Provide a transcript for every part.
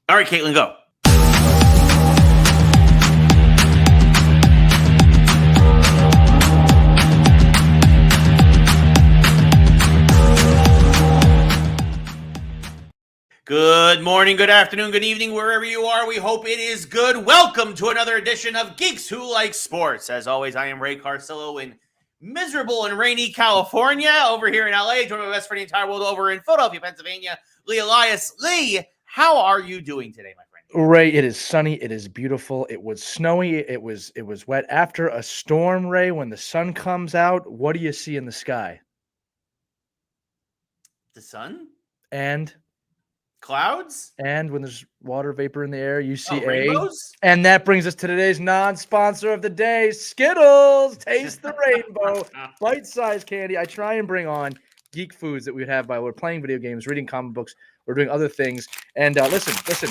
All right, Caitlin, go. Good morning, good afternoon, good evening, wherever you are. We hope it is good. Welcome to another edition of Geeks Who Like Sports. As always, I am Ray Carsillo in miserable and rainy California. Over here in LA, joined by my best friend in the entire world over in Philadelphia, Pennsylvania, Lee Elias. Lee, how are you doing today, my friend? Ray, it is sunny. It is beautiful. It was snowy. It was wet. After a storm, Ray, when the sun comes out, what do you see in the sky? The sun? And Clouds? when there's water vapor in the air, you see rainbows? And that brings us to today's non-sponsor of the day, Skittles. Taste the rainbow. Bite-sized candy. I try and bring on geek foods that we'd have while we're playing video games, reading comic books, or doing other things. And listen.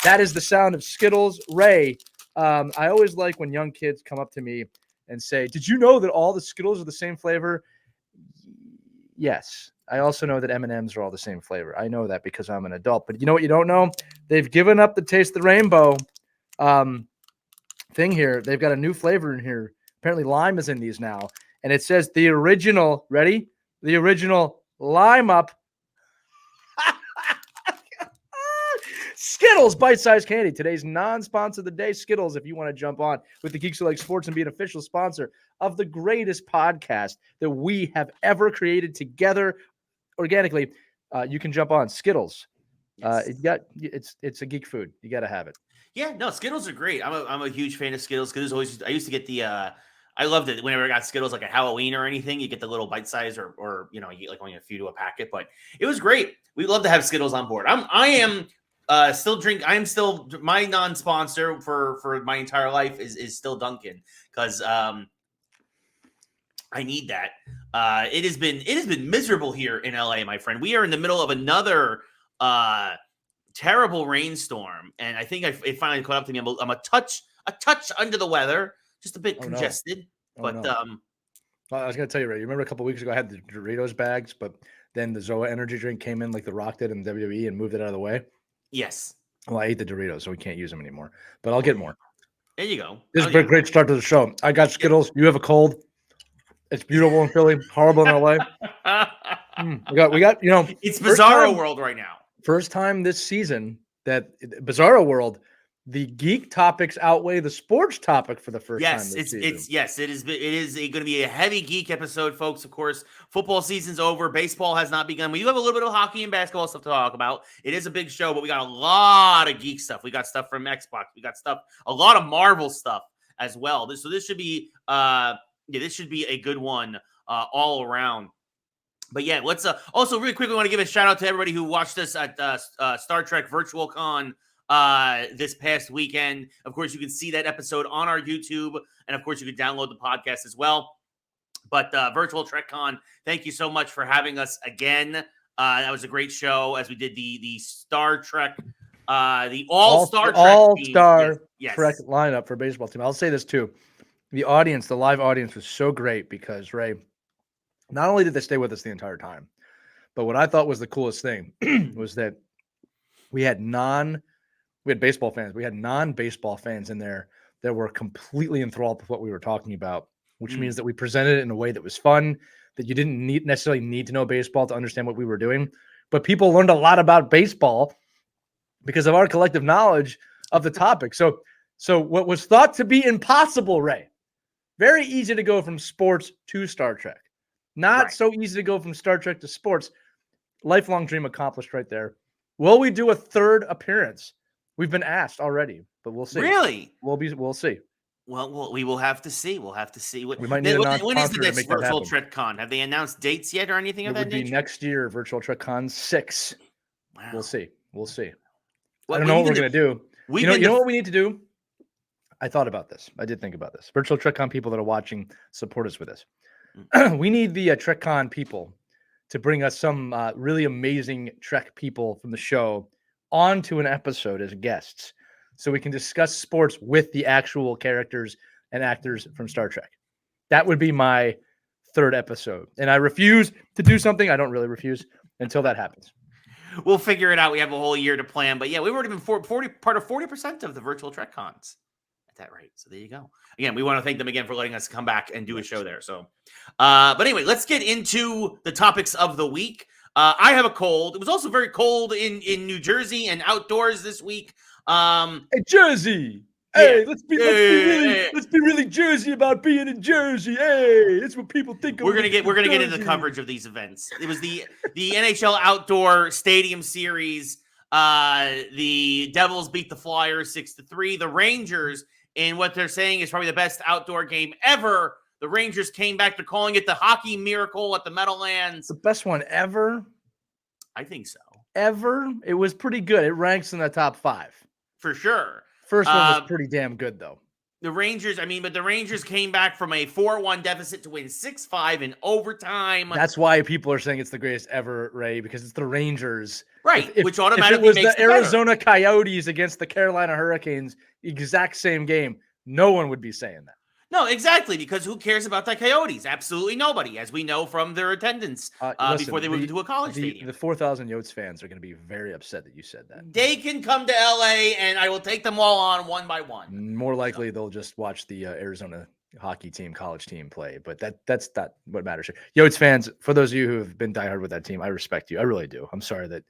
That is the sound of Skittles. Ray, I always like when young kids come up to me and say, "Did you know that all the Skittles are the same flavor?" Yes. I also know that M&Ms are all the same flavor. I know that because I'm an adult. But you know what you don't know? They've given up the Taste the Rainbow thing here. They've got a new flavor in here. Apparently lime is in these now. And it says the original, ready? The original lime up. Skittles, bite-sized candy. Today's non-sponsor of the day, Skittles. If you want to jump on with the Geeks Who Like Sports and be an official sponsor of the greatest podcast that we have ever created together organically, you can jump on Skittles. Yes. It's a geek food. You got to have it. Yeah, no, Skittles are great. I'm a huge fan of Skittles because I used to get the I loved it whenever I got Skittles like a Halloween or anything. You get the little bite size or you get like only a few to a packet, but it was great. We love to have Skittles on board. I am still my non-sponsor for my entire life is still Dunkin' because I need that. It has been miserable here in LA, my friend. We are in the middle of another terrible rainstorm, and I think it finally caught up to me. I'm a touch under the weather, just a bit congested. No. Well, I was going to tell you, Ray, you remember a couple weeks ago I had the Doritos bags, but then the Zoa energy drink came in like the Rock did in WWE and moved it out of the way. Yes. Well, I ate the Doritos, so we can't use them anymore. But I'll get more. There you go. This is a great start to the show. I got Skittles. You have a cold. It's beautiful in Philly. Horrible in LA. We got. It's Bizarro World right now. First time this season that Bizarro World, the geek topics outweigh the sports topic for the first time this season. It is going to be a heavy geek episode, folks. Of course, football season's over. Baseball has not begun. We do have a little bit of hockey and basketball stuff to talk about. It is a big show, but we got a lot of geek stuff. We got stuff from Xbox. We got a lot of Marvel stuff as well. This should be this should be a good one all around. But yeah, let's also really quickly want to give a shout out to everybody who watched us at Star Trek Virtual Con this past weekend. Of course, you can see that episode on our YouTube, and of course, you can download the podcast as well. But Virtual Trek Con, thank you so much for having us again. That was a great show as we did the Star Trek, the All-Star Trek lineup for baseball team. I'll say this too. The live audience was so great because, Ray, not only did they stay with us the entire time, but what I thought was the coolest thing was that we had baseball fans. We had non-baseball fans in there that were completely enthralled with what we were talking about, which means that we presented it in a way that was fun, that you didn't necessarily need to know baseball to understand what we were doing. But people learned a lot about baseball because of our collective knowledge of the topic. So what was thought to be impossible, Ray, very easy to go from sports to Star Trek. Not so easy to go from Star Trek to sports. Lifelong dream accomplished right there. Will we do a third appearance? We've been asked already, but we'll see. Really? We'll see. Well, we will have to see. We'll have to see. We might need when is the next Virtual Trek Con? Have they announced dates yet or anything of that nature? It would be next year, Virtual Trek Con 6. Wow. We'll see. I don't know what we're going to do. You know what we need to do? I thought about this. I did think about this. Virtual Trek Con people that are watching, support us with this. We need the Trek Con people to bring us some really amazing Trek people from the show onto an episode as guests so we can discuss sports with the actual characters and actors from Star Trek. That would be my third episode. And I refuse to do something. I don't really refuse until that happens. We'll figure it out. We have a whole year to plan. But yeah, we would have been part of 40% of the virtual Trek Cons at that rate. So there you go. Again, we want to thank them again for letting us come back and do a show there. So, but anyway, let's get into the topics of the week. I have a cold. It was also very cold in New Jersey and outdoors this week. Hey, Jersey. Hey, let's be really Jersey about being in Jersey. Hey, that's what people think. We're gonna get into the coverage of these events. It was the NHL Outdoor Stadium Series. The Devils beat the Flyers 6-3. The Rangers, in what they're saying is probably the best outdoor game ever. The Rangers came back. They're calling it the hockey miracle at the Meadowlands. The best one ever. I think so. Ever. It was pretty good. It ranks in the top 5 for sure. First one was pretty damn good, though. The Rangers, but the Rangers came back from a 4-1 deficit to win 6-5 in overtime. That's why people are saying it's the greatest ever, Ray, because it's the Rangers. Right, which automatically makes it. If it was the Arizona Coyotes against the Carolina Hurricanes, exact same game, no one would be saying that. No, exactly, because who cares about the Coyotes? Absolutely nobody, as we know from their attendance before they moved into a college stadium. The 4,000 Yotes fans are going to be very upset that you said that. They can come to LA, and I will take them all on one by one. More likely, they'll just watch the Arizona hockey team, college team play, but that's not what matters. Yotes fans, for those of you who have been diehard with that team, I respect you. I really do. I'm sorry that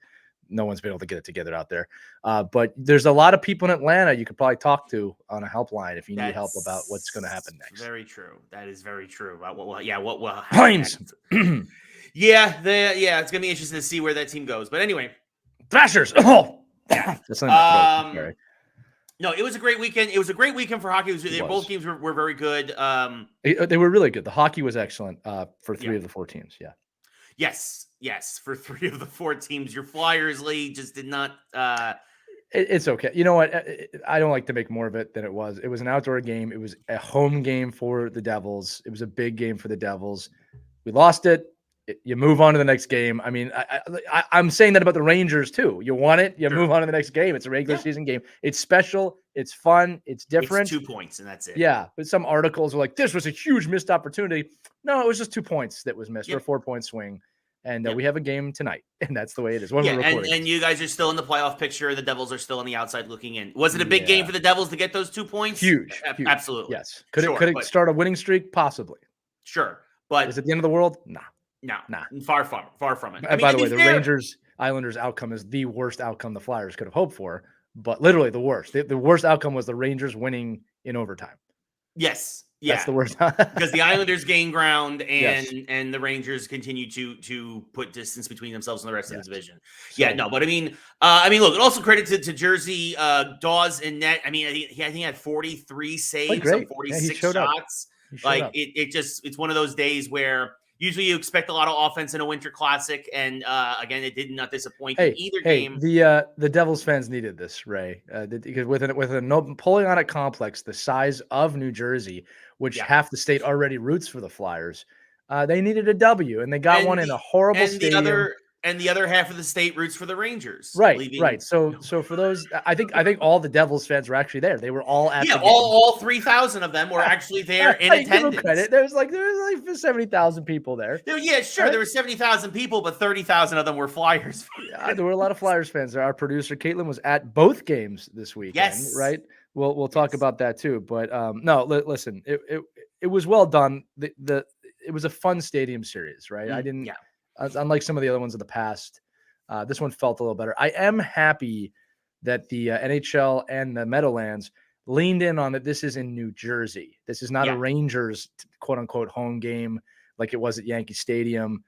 no one's been able to get it together out there. But there's a lot of people in Atlanta you could probably talk to on a helpline if you need help about what's going to happen next. Very true. That is very true. What will happen Flames. Yeah, it's going to be interesting to see where that team goes. But anyway. Thrashers. Oh, that's not no, it was a great weekend. It was a great weekend for hockey. Both games were very good. They were really good. The hockey was excellent for 3 of the 4 teams. Yeah. Yes, for 3 of the 4 teams. Your Flyers lead just did not. It's okay. You know what? I don't like to make more of it than it was. It was an outdoor game. It was a home game for the Devils. It was a big game for the Devils. We lost it. You move on to the next game. I'm saying that about the Rangers too. You won it. You move on to the next game. It's a regular season game. It's special. It's fun. It's different. It's 2 points, and that's it. Yeah, but some articles were like, "This was a huge missed opportunity." No, it was just 2 points that was missed, or a 4-point swing. And we have a game tonight, and that's the way it is. And you guys are still in the playoff picture. The Devils are still on the outside looking in. Was it a big game for the Devils to get those 2 points? Huge. Absolutely. Yes. Could it start a winning streak? Possibly. Sure. But is it the end of the world? Nah. Far from it. By the way, the Rangers-Islanders outcome is the worst outcome the Flyers could have hoped for, but literally the worst. The worst outcome was the Rangers winning in overtime. Yes. Yeah. That's the worst. Because the Islanders gained ground and the Rangers continue to put distance between themselves and the rest of the division. Look, also credit to Jersey, Dawes and net. I think he had 43 saves on 46 shots. It's one of those days where usually you expect a lot of offense in a Winter Classic, and again, it did not disappoint in either game. The Devils fans needed this, Ray, because with a Napoleonic complex the size of New Jersey, which half the state already roots for the Flyers, they needed a W, and they got one in a horrible stadium. And the other half of the state roots for the Rangers. Right. So for those, I think all the Devils fans were actually there. They were all at the game. all 3,000 of them were actually there in attendance. Credit. There was like 70,000 people there. Yeah, sure. Right? There were 70,000 people, but 30,000 of them were Flyers fans. Yeah, there were a lot of Flyers fans there. Our producer Caitlin was at both games this weekend. Yes. Right. We'll talk about that too. But no, listen, it was well done. It was a fun stadium series, right? I didn't. Yeah. Unlike some of the other ones of the past, this one felt a little better. I am happy that the NHL and the Meadowlands leaned in on that. This is in New Jersey. This is not a Rangers quote unquote home game like it was at Yankee Stadium.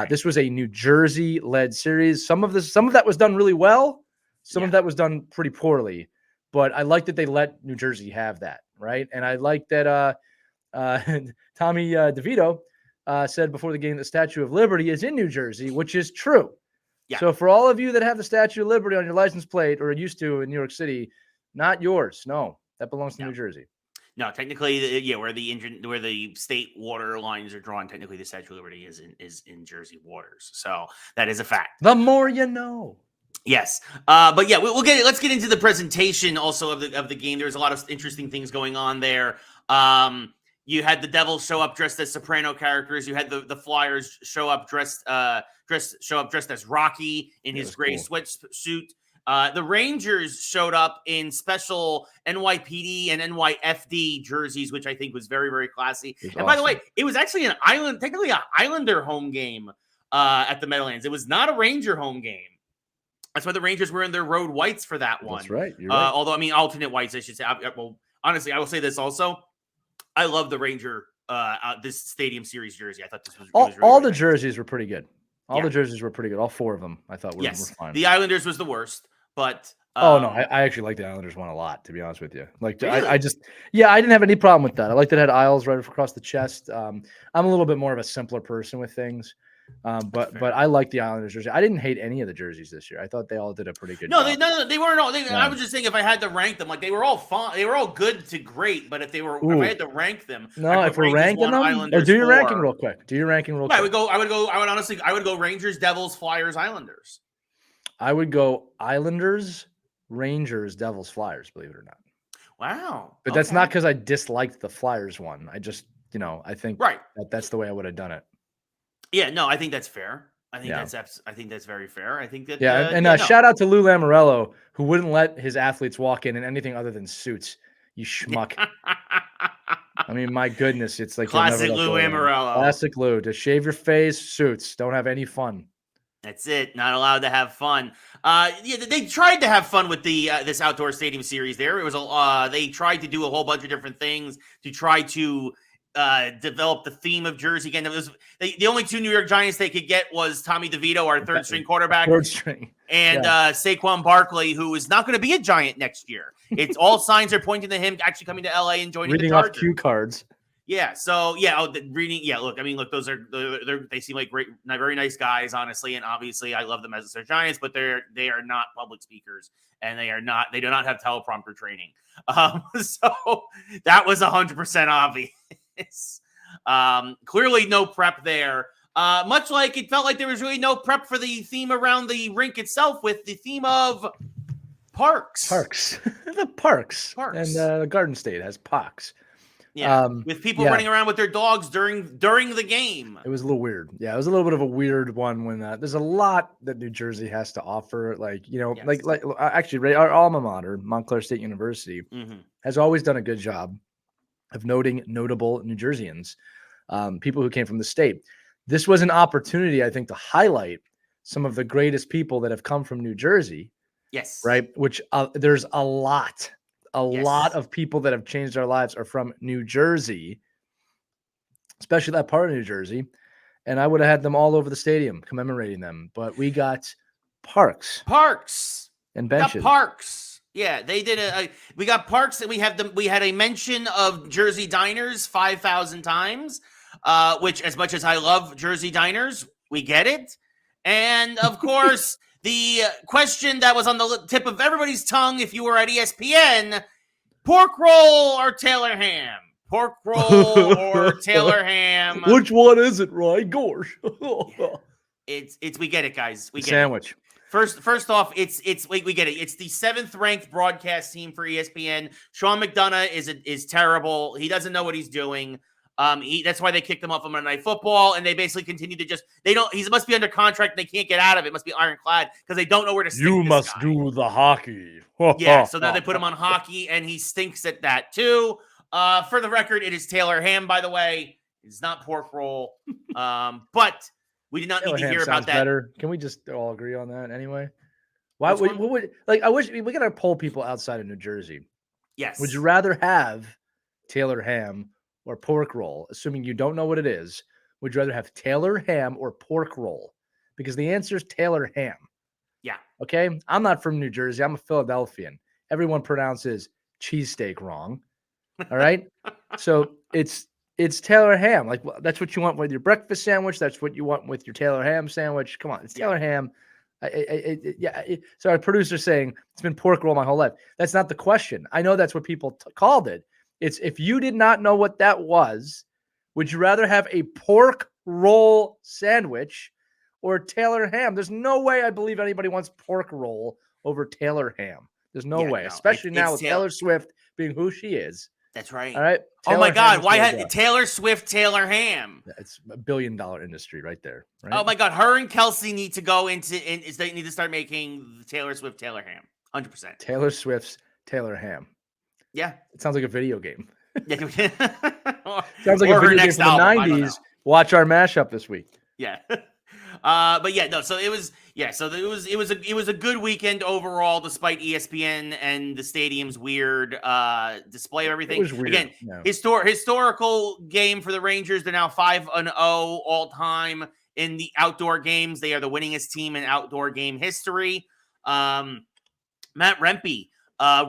This was a New Jersey led series. Some of that was done really well. Some of that was done pretty poorly, but I like that they let New Jersey have that. Right. And I like that Tommy DeVito said before the game the Statue of Liberty is in New Jersey, which is true. Yeah. So for all of you that have the Statue of Liberty on your license plate or used to in New York City, not yours. No, that belongs to New Jersey. No, technically, where the state water lines are drawn, technically the Statue of Liberty is in Jersey waters. So that is a fact. The more you know. Yes. But yeah, we'll get it. Let's get into the presentation also of the game. There's a lot of interesting things going on there. You had the Devils show up dressed as Soprano characters. You had the Flyers show up dressed show up dressed as Rocky in his gray sweatsuit. The Rangers showed up in special NYPD and NYFD jerseys, which I think was very, very classy. And awesome. By the way, it was actually technically an Islander home game at the Meadowlands. It was not a Ranger home game. That's why the Rangers were in their road whites for that one. That's right. You're right. Although, I mean, alternate whites, I should say. Well, honestly, I will say this also. I love the Ranger, this Stadium Series jersey. I thought this was all the jerseys were pretty good. All the jerseys were pretty good. All 4 of them, I thought were fine. The Islanders was the worst, but no, I actually like the Islanders one a lot. To be honest with you, like really? I didn't have any problem with that. I liked that it had aisles right across the chest. I'm a little bit more of a simpler person with things. But I like the Islanders jersey. I didn't hate any of the jerseys this year. I thought they all did a pretty good job. They weren't all. I was just saying if I had to rank them, like they were all fun. They were all good to great. But if I had to rank them, if we're ranking them, do your ranking real quick. I would go Rangers, Devils, Flyers, Islanders. I would go Islanders, Rangers, Devils, Flyers. Believe it or not. Wow. But that's not because I disliked the Flyers one. I just I think that's the way I would have done it. Yeah, no, I think that's fair. I think that's very fair. I think that shout out to Lou Lamoriello, who wouldn't let his athletes walk in anything other than suits. You schmuck. I mean, my goodness, it's like classic Lou Lamoriello. Classic Lou. To shave your face, suits. Don't have any fun. That's it. Not allowed to have fun. They tried to have fun with the this outdoor stadium series. There, it was they tried to do a whole bunch of different things to try to develop the theme of jersey again. It was the only 2 New York Giants they could get was Tommy DeVito, our third string quarterback, and Saquon Barkley, who is not going to be a Giant next year. It's all signs are pointing to him actually coming to LA and joining reading the Chargers. Off cue cards. Yeah. So reading. Yeah. Look. I mean, look. Those are they seem like great, very nice guys, honestly, and obviously I love them as their Giants, but they are not public speakers, and they do not have teleprompter training. So that was 100% obvious. Clearly no prep there. Much like it felt like there was really no prep for the theme around the rink itself with the theme of parks. The parks. And the Garden State has parks. Yeah, with people running around with their dogs during the game. It was a little weird. Yeah, it was a little bit of a weird one when there's a lot that New Jersey has to offer. Like, like actually, our alma mater, Montclair State University, has always done a good job of noting notable New Jerseyans, people who came from the state. This was an opportunity, I think, to highlight some of the greatest people that have come from New Jersey. Yes. Right. Which there's a lot of people that have changed their lives are from New Jersey, especially that part of New Jersey. And I would have had them all over the stadium commemorating them. But we got parks and benches. Parks. Yeah, they did we got parks and we had a mention of Jersey diners 5,000 times, which as much as I love Jersey diners, we get it. And of course, the question that was on the tip of everybody's tongue, if you were at ESPN, pork roll or Taylor ham? Pork roll or Taylor ham? Which one is it, Ryan? Gosh. It's we get it, guys. We get sandwich. It. First off, we get it. It's the 7th ranked broadcast team for ESPN. Sean McDonough is terrible. He doesn't know what he's doing. That's why they kicked him off of Monday Night Football, and they basically continue to he must be under contract and they can't get out of it. It must be ironclad because they don't know where to stick You this must guy. Do the hockey. Yeah, so then they put him on hockey, and he stinks at that too. For the record, it is Taylor ham, by the way. It's not pork roll. But we did not need to hear about that. Better. Can we just all agree on that anyway? Why would I wish we gotta poll people outside of New Jersey. Yes. Would you rather have Taylor ham or pork roll? Assuming you don't know what it is, would you rather have Taylor ham or pork roll? Because the answer is Taylor ham. Yeah. Okay. I'm not from New Jersey. I'm a Philadelphian. Everyone pronounces cheesesteak wrong. All right. So it's Taylor ham. Like that's what you want with your breakfast sandwich. That's what you want with your Taylor ham sandwich. Come on, it's Taylor ham. So our producer's saying it's been pork roll my whole life. That's not the question. I know that's what people called it. It's if you did not know what that was, would you rather have a pork roll sandwich or Taylor ham? There's no way I believe anybody wants pork roll over Taylor ham. There's no way, especially now with Taylor Swift being who she is. That's right. All right. Oh my God! Why had Taylor Swift, Taylor Ham? It's $1 billion industry right there. Right? Oh my God! Her and Kelsey need to go they need to start making Taylor Swift, Taylor Ham. 100%. Taylor Swift's Taylor Ham. Yeah, it sounds like a video game. Sounds like a video game from the 90s. Watch our mashup this week. Yeah. But yeah, no. So it was a good weekend overall, despite ESPN and the stadium's weird display of everything. It was weird. Again, historical game for the Rangers. They're now 5-0 all time in the outdoor games. They are the winningest team in outdoor game history. Matt Rempe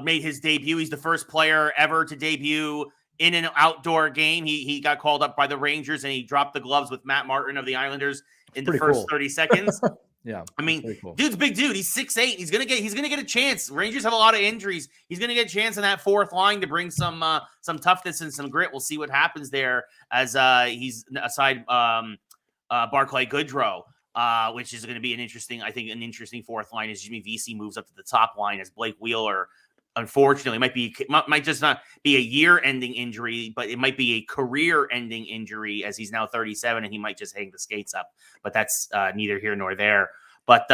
made his debut. He's the first player ever to debut in an outdoor game. He got called up by the Rangers and he dropped the gloves with Matt Martin of the Islanders in the first 30 seconds. Yeah. I mean, cool. Dude's big dude. He's 6'8". He's gonna get a chance. Rangers have a lot of injuries. He's gonna get a chance in that fourth line to bring some toughness and some grit. We'll see what happens there as he's aside Barclay Goodrow, which is going to be an interesting fourth line as Jimmy Vesey moves up to the top line as Blake Wheeler, unfortunately, might just not be a year-ending injury, but it might be a career-ending injury as he's now 37 and he might just hang the skates up. But that's neither here nor there. But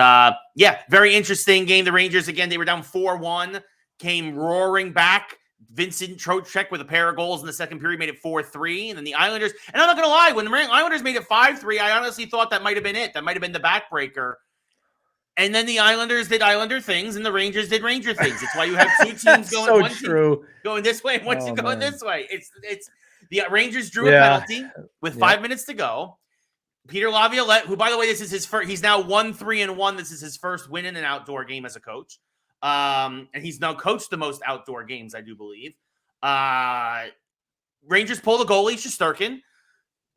yeah, very interesting game. The Rangers, again, they were down 4-1, came roaring back. Vincent Trocheck with a pair of goals in the second period made it 4-3. And then the Islanders, and I'm not going to lie, when the Islanders made it 5-3, I honestly thought that might have been it. That might have been the backbreaker. And then the Islanders did Islander things, and the Rangers did Ranger things. It's why you have two teams going, team going this way, and one team going this way. It's the Rangers drew a penalty with 5 minutes to go. Peter Laviolette, who by the way, this is his first. He's now 1-3-1. This is his first win in an outdoor game as a coach, and he's now coached the most outdoor games, I do believe. Rangers pull the goalie Shesterkin.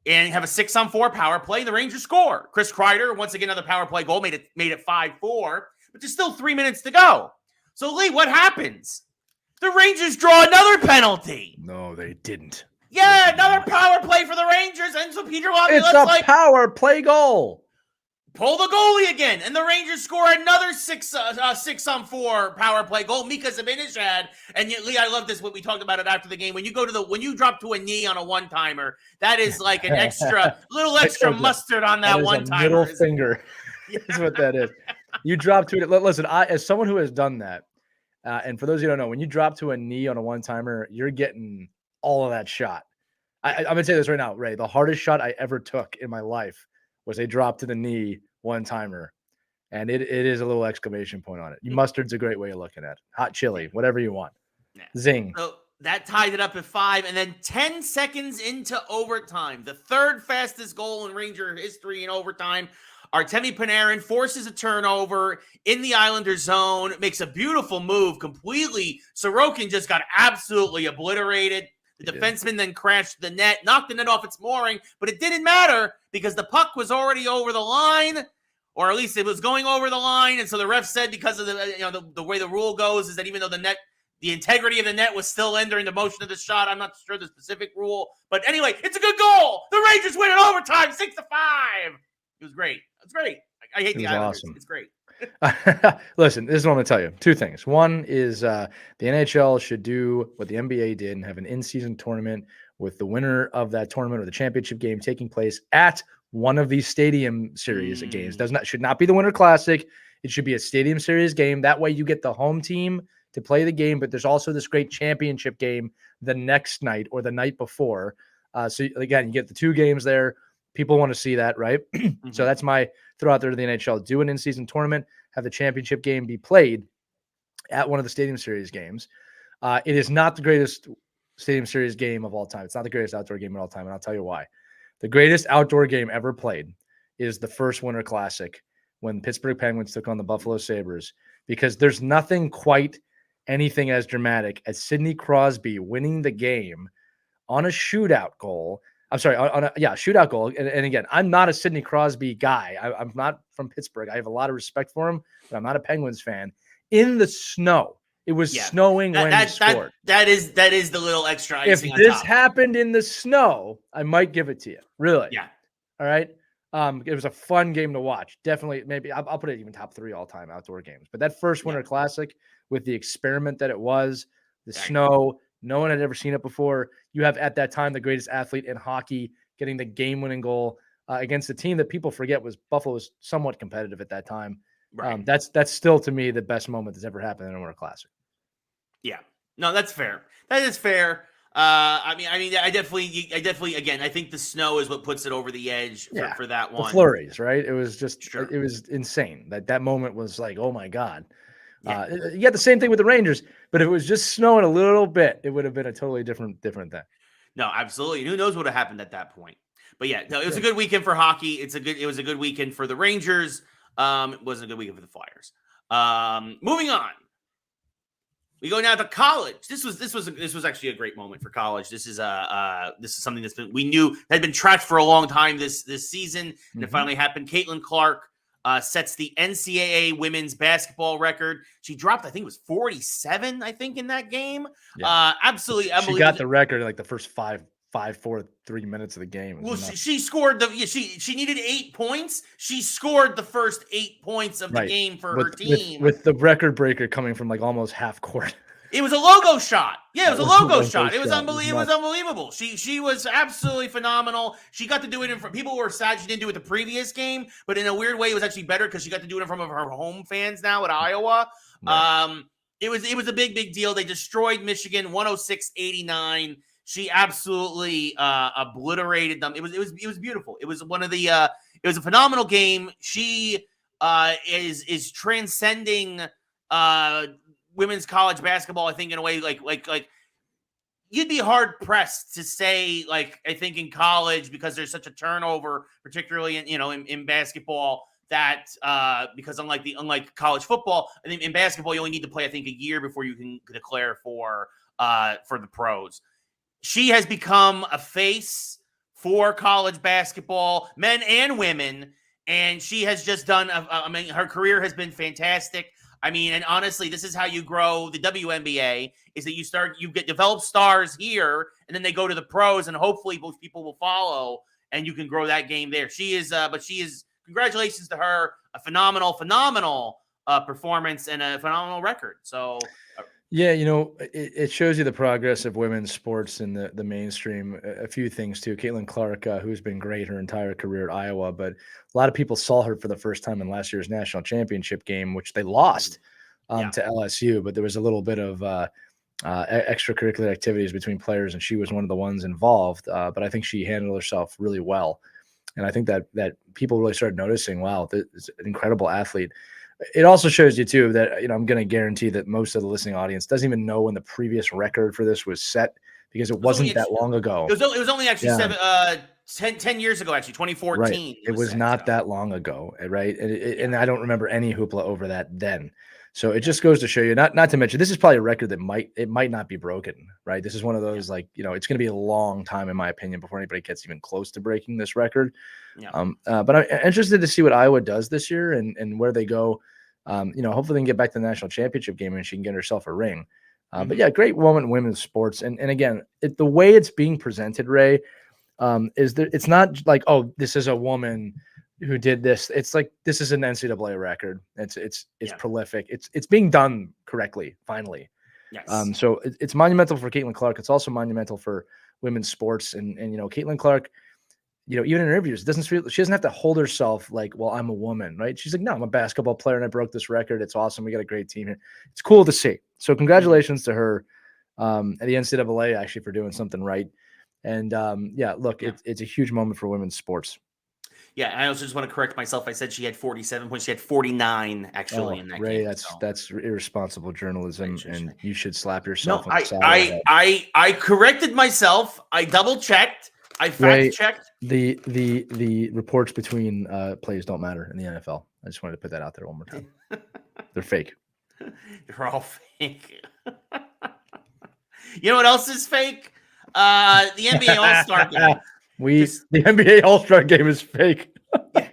And have a 6-on-4 power play. The Rangers score. Chris Kreider, once again, another power play goal, made it 5-4. But there's still 3 minutes to go. So, Lee, what happens? The Rangers draw another penalty. No, they didn't. Yeah, another power play for the Rangers. And so Peter Laviolette's it's a power play goal. Pull the goalie again, and the Rangers score another 6-on-4 power play goal. Mika Zibanejad, and Lee, I love this. What we talked about it after the game. When you drop to a knee on a one timer, that is like an little extra mustard on that one timer. Middle finger is what that is. You drop to it. Listen, as someone who has done that, and for those who don't know, when you drop to a knee on a one timer, you're getting all of that shot. I'm gonna say this right now, Ray. The hardest shot I ever took in my life was a drop to the knee one timer, and it is a little exclamation point on it. Mustard's a great way of looking at it. Hot chili, whatever you want. Yeah. Zing. So that tied it up at 5, and then 10 seconds into overtime, the third fastest goal in Ranger history in overtime, Artemi Panarin forces a turnover in the Islanders zone, makes a beautiful move completely. Sorokin just got absolutely obliterated. The defenseman then crashed the net, knocked the net off its mooring, but it didn't matter because the puck was already over the line, or at least it was going over the line. And so the ref said because of the way the rule goes is that even though the integrity of the net was still in during the motion of the shot, I'm not sure the specific rule, but anyway, it's a good goal. The Rangers win in overtime, 6-5. It was great. It's great. I hate the Islanders. Awesome. It's great. Listen, this is what I'm going to tell you. Two things. One is the NHL should do what the NBA did and have an in-season tournament with the winner of that tournament or the championship game taking place at one of these stadium series of games. Should not be the Winter Classic. It should be a stadium series game. That way you get the home team to play the game, but there's also this great championship game the next night or the night before. So again, you get the two games there. People want to see that, right? So that's my throw out there to the NHL. Do an in-season tournament, have the championship game be played at one of the Stadium Series games. It is not the greatest Stadium Series game of all time. It's not the greatest outdoor game of all time, and I'll tell you why. The greatest outdoor game ever played is the first Winter Classic when Pittsburgh Penguins took on the Buffalo Sabres, because there's nothing quite anything as dramatic as Sidney Crosby winning the game on a shootout goal. I'm sorry, on a shootout goal. And again, I'm not a Sidney Crosby guy. I'm not from Pittsburgh. I have a lot of respect for him, but I'm not a Penguins fan. In the snow. It was snowing when he scored. That is the little extra icing on top. If this happened in the snow, I might give it to you. Really. Yeah. All right. It was a fun game to watch. Definitely, maybe I'll put it even top 3 all-time outdoor games. But that first Winter Classic with the experiment that it was, the snow, No one had ever seen it before. You have at that time the greatest athlete in hockey getting the game-winning goal against a team that people forget Buffalo was somewhat competitive at that time. Right. That's still to me the best moment that's ever happened in a Winter Classic. Yeah, no, that's fair. That is fair. I mean, I definitely, again, I think the snow is what puts it over the edge for that one. The flurries, right? It was just, It was insane. That moment was like, oh my God. Yeah. You got the same thing with the Rangers, but if it was just snowing a little bit, it would have been a totally different thing. No, absolutely. Who knows what would have happened at that point? But yeah, no, it was a good weekend for hockey. It was a good weekend for the Rangers. It wasn't a good weekend for the Flyers. Moving on. We go now to college. This was actually a great moment for college. This is something we knew had been tracked for a long time this season, and it finally happened. Caitlin Clark sets the NCAA women's basketball record. She dropped, I think it was 47, I think, in that game. Yeah. Absolutely unbelievable. She got the record in like the first 3 minutes of the game. Well, she scored she needed 8 points. She scored the first 8 points of the game for her team. With the record breaker coming from like almost half court. It was a logo shot. Yeah, it was a logo shot. It was unbelievable. It was unbelievable. She was absolutely phenomenal. She got to do it in front. People were sad she didn't do it the previous game, but in a weird way, it was actually better because she got to do it in front of her home fans now at Iowa. Right. It was a big deal. They destroyed Michigan 106-89. She absolutely obliterated them. It was beautiful. It was one of the it was a phenomenal game. She is transcending women's college basketball, I think, in a way like you'd be hard pressed to say, like, I think in college, because there's such a turnover, particularly in basketball, that because unlike college football, I think in basketball you only need to play, I think, a year before you can declare for the pros. She has become a face for college basketball, men and women, and she has just done. Her career has been fantastic. I mean, and honestly, this is how you grow the WNBA: is that you get developed stars here, and then they go to the pros, and hopefully both people will follow, and you can grow that game there. She is, congratulations to her, a phenomenal performance and a phenomenal record. So. Yeah, it shows you the progress of women's sports in the mainstream. A few things too. Caitlin Clark, who's been great her entire career at Iowa, but a lot of people saw her for the first time in last year's national championship game, which they lost to LSU. But there was a little bit of extracurricular activities between players, and she was one of the ones involved. But I think she handled herself really well, and I think that people really started noticing, wow, this is an incredible athlete. It also shows you too that, I'm going to guarantee that most of the listening audience doesn't even know when the previous record for this was set, because it wasn't that long ago. It was only actually 10 years ago, actually 2014. Right. It was not that long ago, right? And I don't remember any hoopla over that then. So it just goes to show you, not to mention, this is probably a record that might not be broken, right? This is one of those, it's going to be a long time, in my opinion, before anybody gets even close to breaking this record. Yeah. But I'm interested to see what Iowa does this year and where they go. Hopefully they can get back to the national championship game and she can get herself a ring. But yeah, great moment in women's sports. And again, the way it's being presented, Ray, is that it's not like, oh, this is a woman who did this. It's like, this is an NCAA record. It's prolific. It's being done correctly, finally. Yes. So it's monumental for Caitlin Clark. It's also monumental for women's sports. And Caitlin Clark, even in interviews, she doesn't have to hold herself like, well, I'm a woman, right? She's like, no, I'm a basketball player and I broke this record. It's awesome. We got a great team here. It's cool to see. So congratulations to her at the NCAA actually for doing something right. And it's a huge moment for women's sports. Yeah, I also just want to correct myself. I said she had 47 points. She had 49 actually in that Ray, game. That's irresponsible journalism, and you should slap yourself. No, I corrected myself. I double checked. I fact checked. The reports between plays don't matter in the NFL. I just wanted to put that out there one more time. They're fake. They're all fake. You know what else is fake? The NBA All-Star game. The NBA All-Star game is fake. Yeah,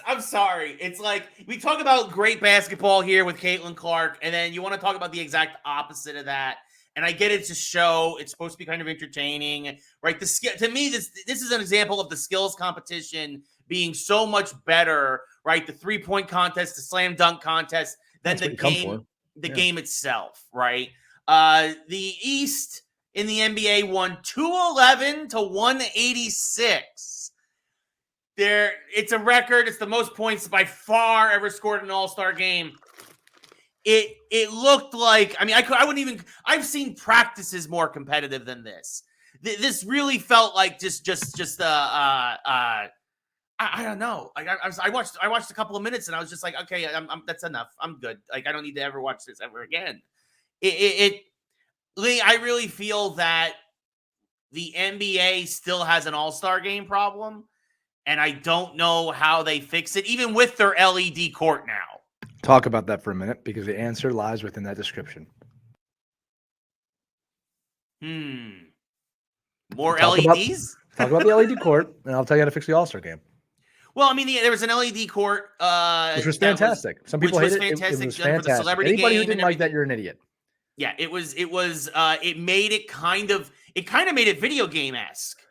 I'm sorry. It's like we talk about great basketball here with Caitlin Clark, and then you want to talk about the exact opposite of that. And I get it's a show. It's supposed to be kind of entertaining, right? To me, this is an example of the skills competition being so much better, right? The 3-point contest, the slam dunk contest, than the game itself, right? The East in the NBA won 211 to 186. It's a record. It's the most points by far ever scored in an All-Star game. It looked like, I mean, I wouldn't even, I've seen practices more competitive than this. This really felt like I don't know. Like I watched a couple of minutes and I was just like, okay, that's enough. I'm good. Like I don't need to ever watch this ever again. Lee, I really feel that the NBA still has an All-Star game problem, and I don't know how they fix it, even with their LED court now. Talk about that for a minute, because the answer lies within that description. More LEDs? Talk about the LED court, and I'll tell you how to fix the All-Star game. Well, I mean, there was an LED court, which was fantastic. Some people hate it. It was fantastic. Anybody who didn't like that, you're an idiot. Yeah, it made it kind of made it video game-esque.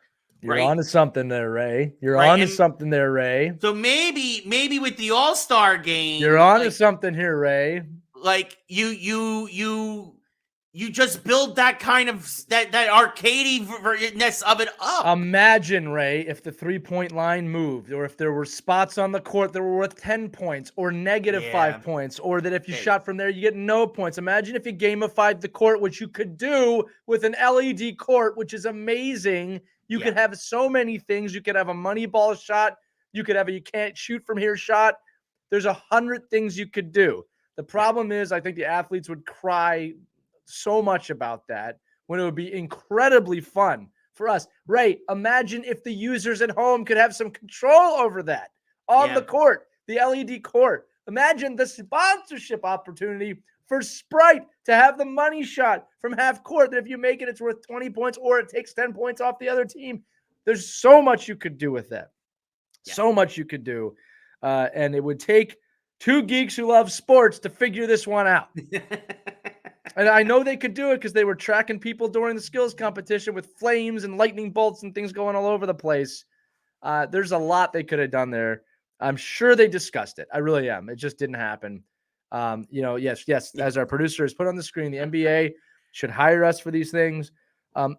You're on to something there, Ray. You're on to something there, Ray. So maybe with the All-Star game, you're on to something here, Ray. Like you just build that kind of that arcadey-ness of it up. Imagine, Ray, if the 3-point line moved, or if there were spots on the court that were worth 10 points or -5 points, or that if you shot from there, you get no points. Imagine if you gamified the court, which you could do with an LED court, which is amazing. You could have so many things. You could have a money ball shot. You could have a you can't shoot from here shot. There's 100 things you could do. The problem is, I think the athletes would cry so much about that when it would be incredibly fun for us. Ray, imagine if the users at home could have some control over that on the court, the LED court. Imagine the sponsorship opportunity for Sprite to have the money shot from half court, that if you make it, it's worth 20 points or it takes 10 points off the other team. There's so much you could do with that. So much you could do. And it would take two geeks who love sports to figure this one out. And I know they could do it because they were tracking people during the skills competition with flames and lightning bolts and things going all over the place. There's a lot they could have done there. I'm sure they discussed it. I really am. It just didn't happen. Yes. As our producer has put on the screen, the NBA should hire us for these things.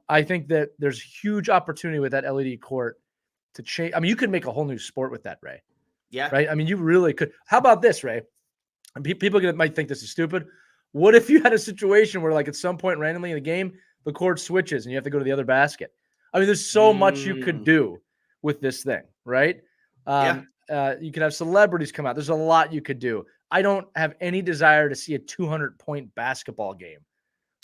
I think that there's huge opportunity with that LED court to change. I mean, you could make a whole new sport with that, Ray. Yeah. Right. I mean, you really could. How about this, Ray? And people might think this is stupid. What if you had a situation where, like, at some point randomly in the game, the court switches and you have to go to the other basket? I mean, there's so much you could do with this thing, right? You could have celebrities come out. There's a lot you could do. I don't have any desire to see a 200-point basketball game,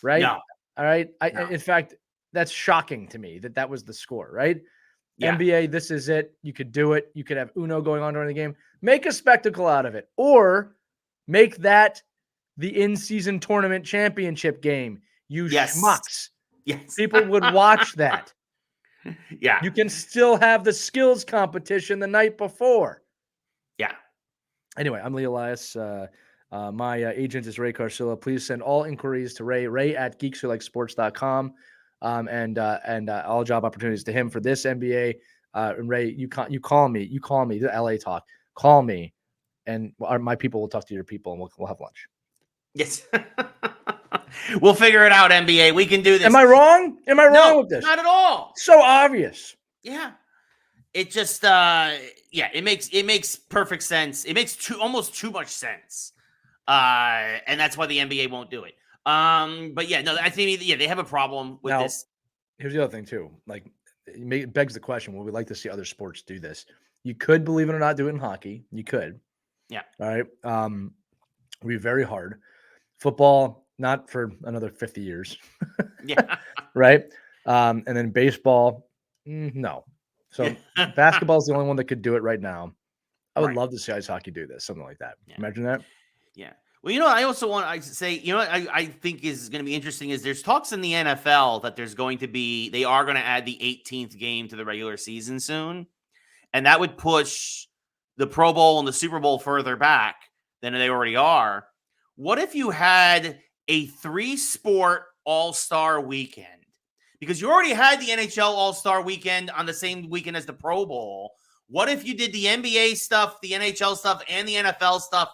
right? No. All right. In fact, that's shocking to me that was the score, right? Yeah. NBA, this is it. You could do it. You could have Uno going on during the game. Make a spectacle out of it, or make that the in-season tournament championship game. You schmucks. Yes. People would watch that. Yeah. You can still have the skills competition the night before. Yeah. Anyway, I'm Elias. My agent is Ray Carsillo. Please send all inquiries to Ray at geekswhoLikeSports.com. And all job opportunities to him for this NBA. And Ray, you call me, the LA talk. Call me, and my people will talk to your people, and we'll have lunch. Yes. We'll figure it out, NBA. We can do this. Am I wrong? Am I wrong with this? Not at all. So obvious. Yeah. It just it makes perfect sense. It makes almost too much sense. And that's why the NBA won't do it. But yeah, no, I think they have a problem with this. Here's the other thing too. Like, it begs the question: would we like to see other sports do this? You could, believe it or not, do it in hockey. You could. Yeah. All right. It'd be very hard. Football, not for another 50 years. Yeah. Right. And then baseball, no. So basketball is the only one that could do it right now. I would love to see ice hockey do this, something like that. Yeah. Imagine that. Yeah. Well, I also want to say, I think is going to be interesting is there's talks in the NFL that they are going to add the 18th game to the regular season soon. And that would push the Pro Bowl and the Super Bowl further back than they already are. What if you had a 3-sport all-star weekend? Because you already had the NHL all-star weekend on the same weekend as the Pro Bowl. What if you did the NBA stuff, the NHL stuff, and the NFL stuff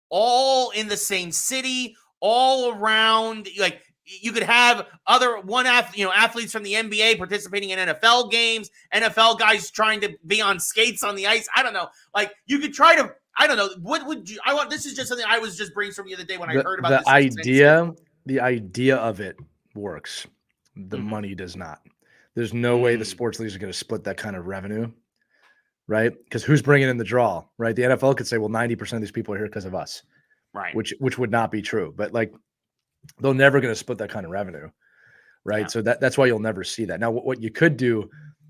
all in the same city, all around? Like, you could have athletes from the NBA participating in NFL games, NFL guys trying to be on skates on the ice. I don't know. Like, you could try to, I don't know. What would you, this is just something I was just brainstorming the other day when I heard about the idea. The idea of it works. The money does not. There's no way the sports leagues are going to split that kind of revenue, right? Because who's bringing in the draw, right? The NFL could say, well, 90% of these people are here because of us, right? Which would not be true. But like, they're never going to split that kind of revenue, right? Yeah. So that's why you'll never see that. Now, what you could do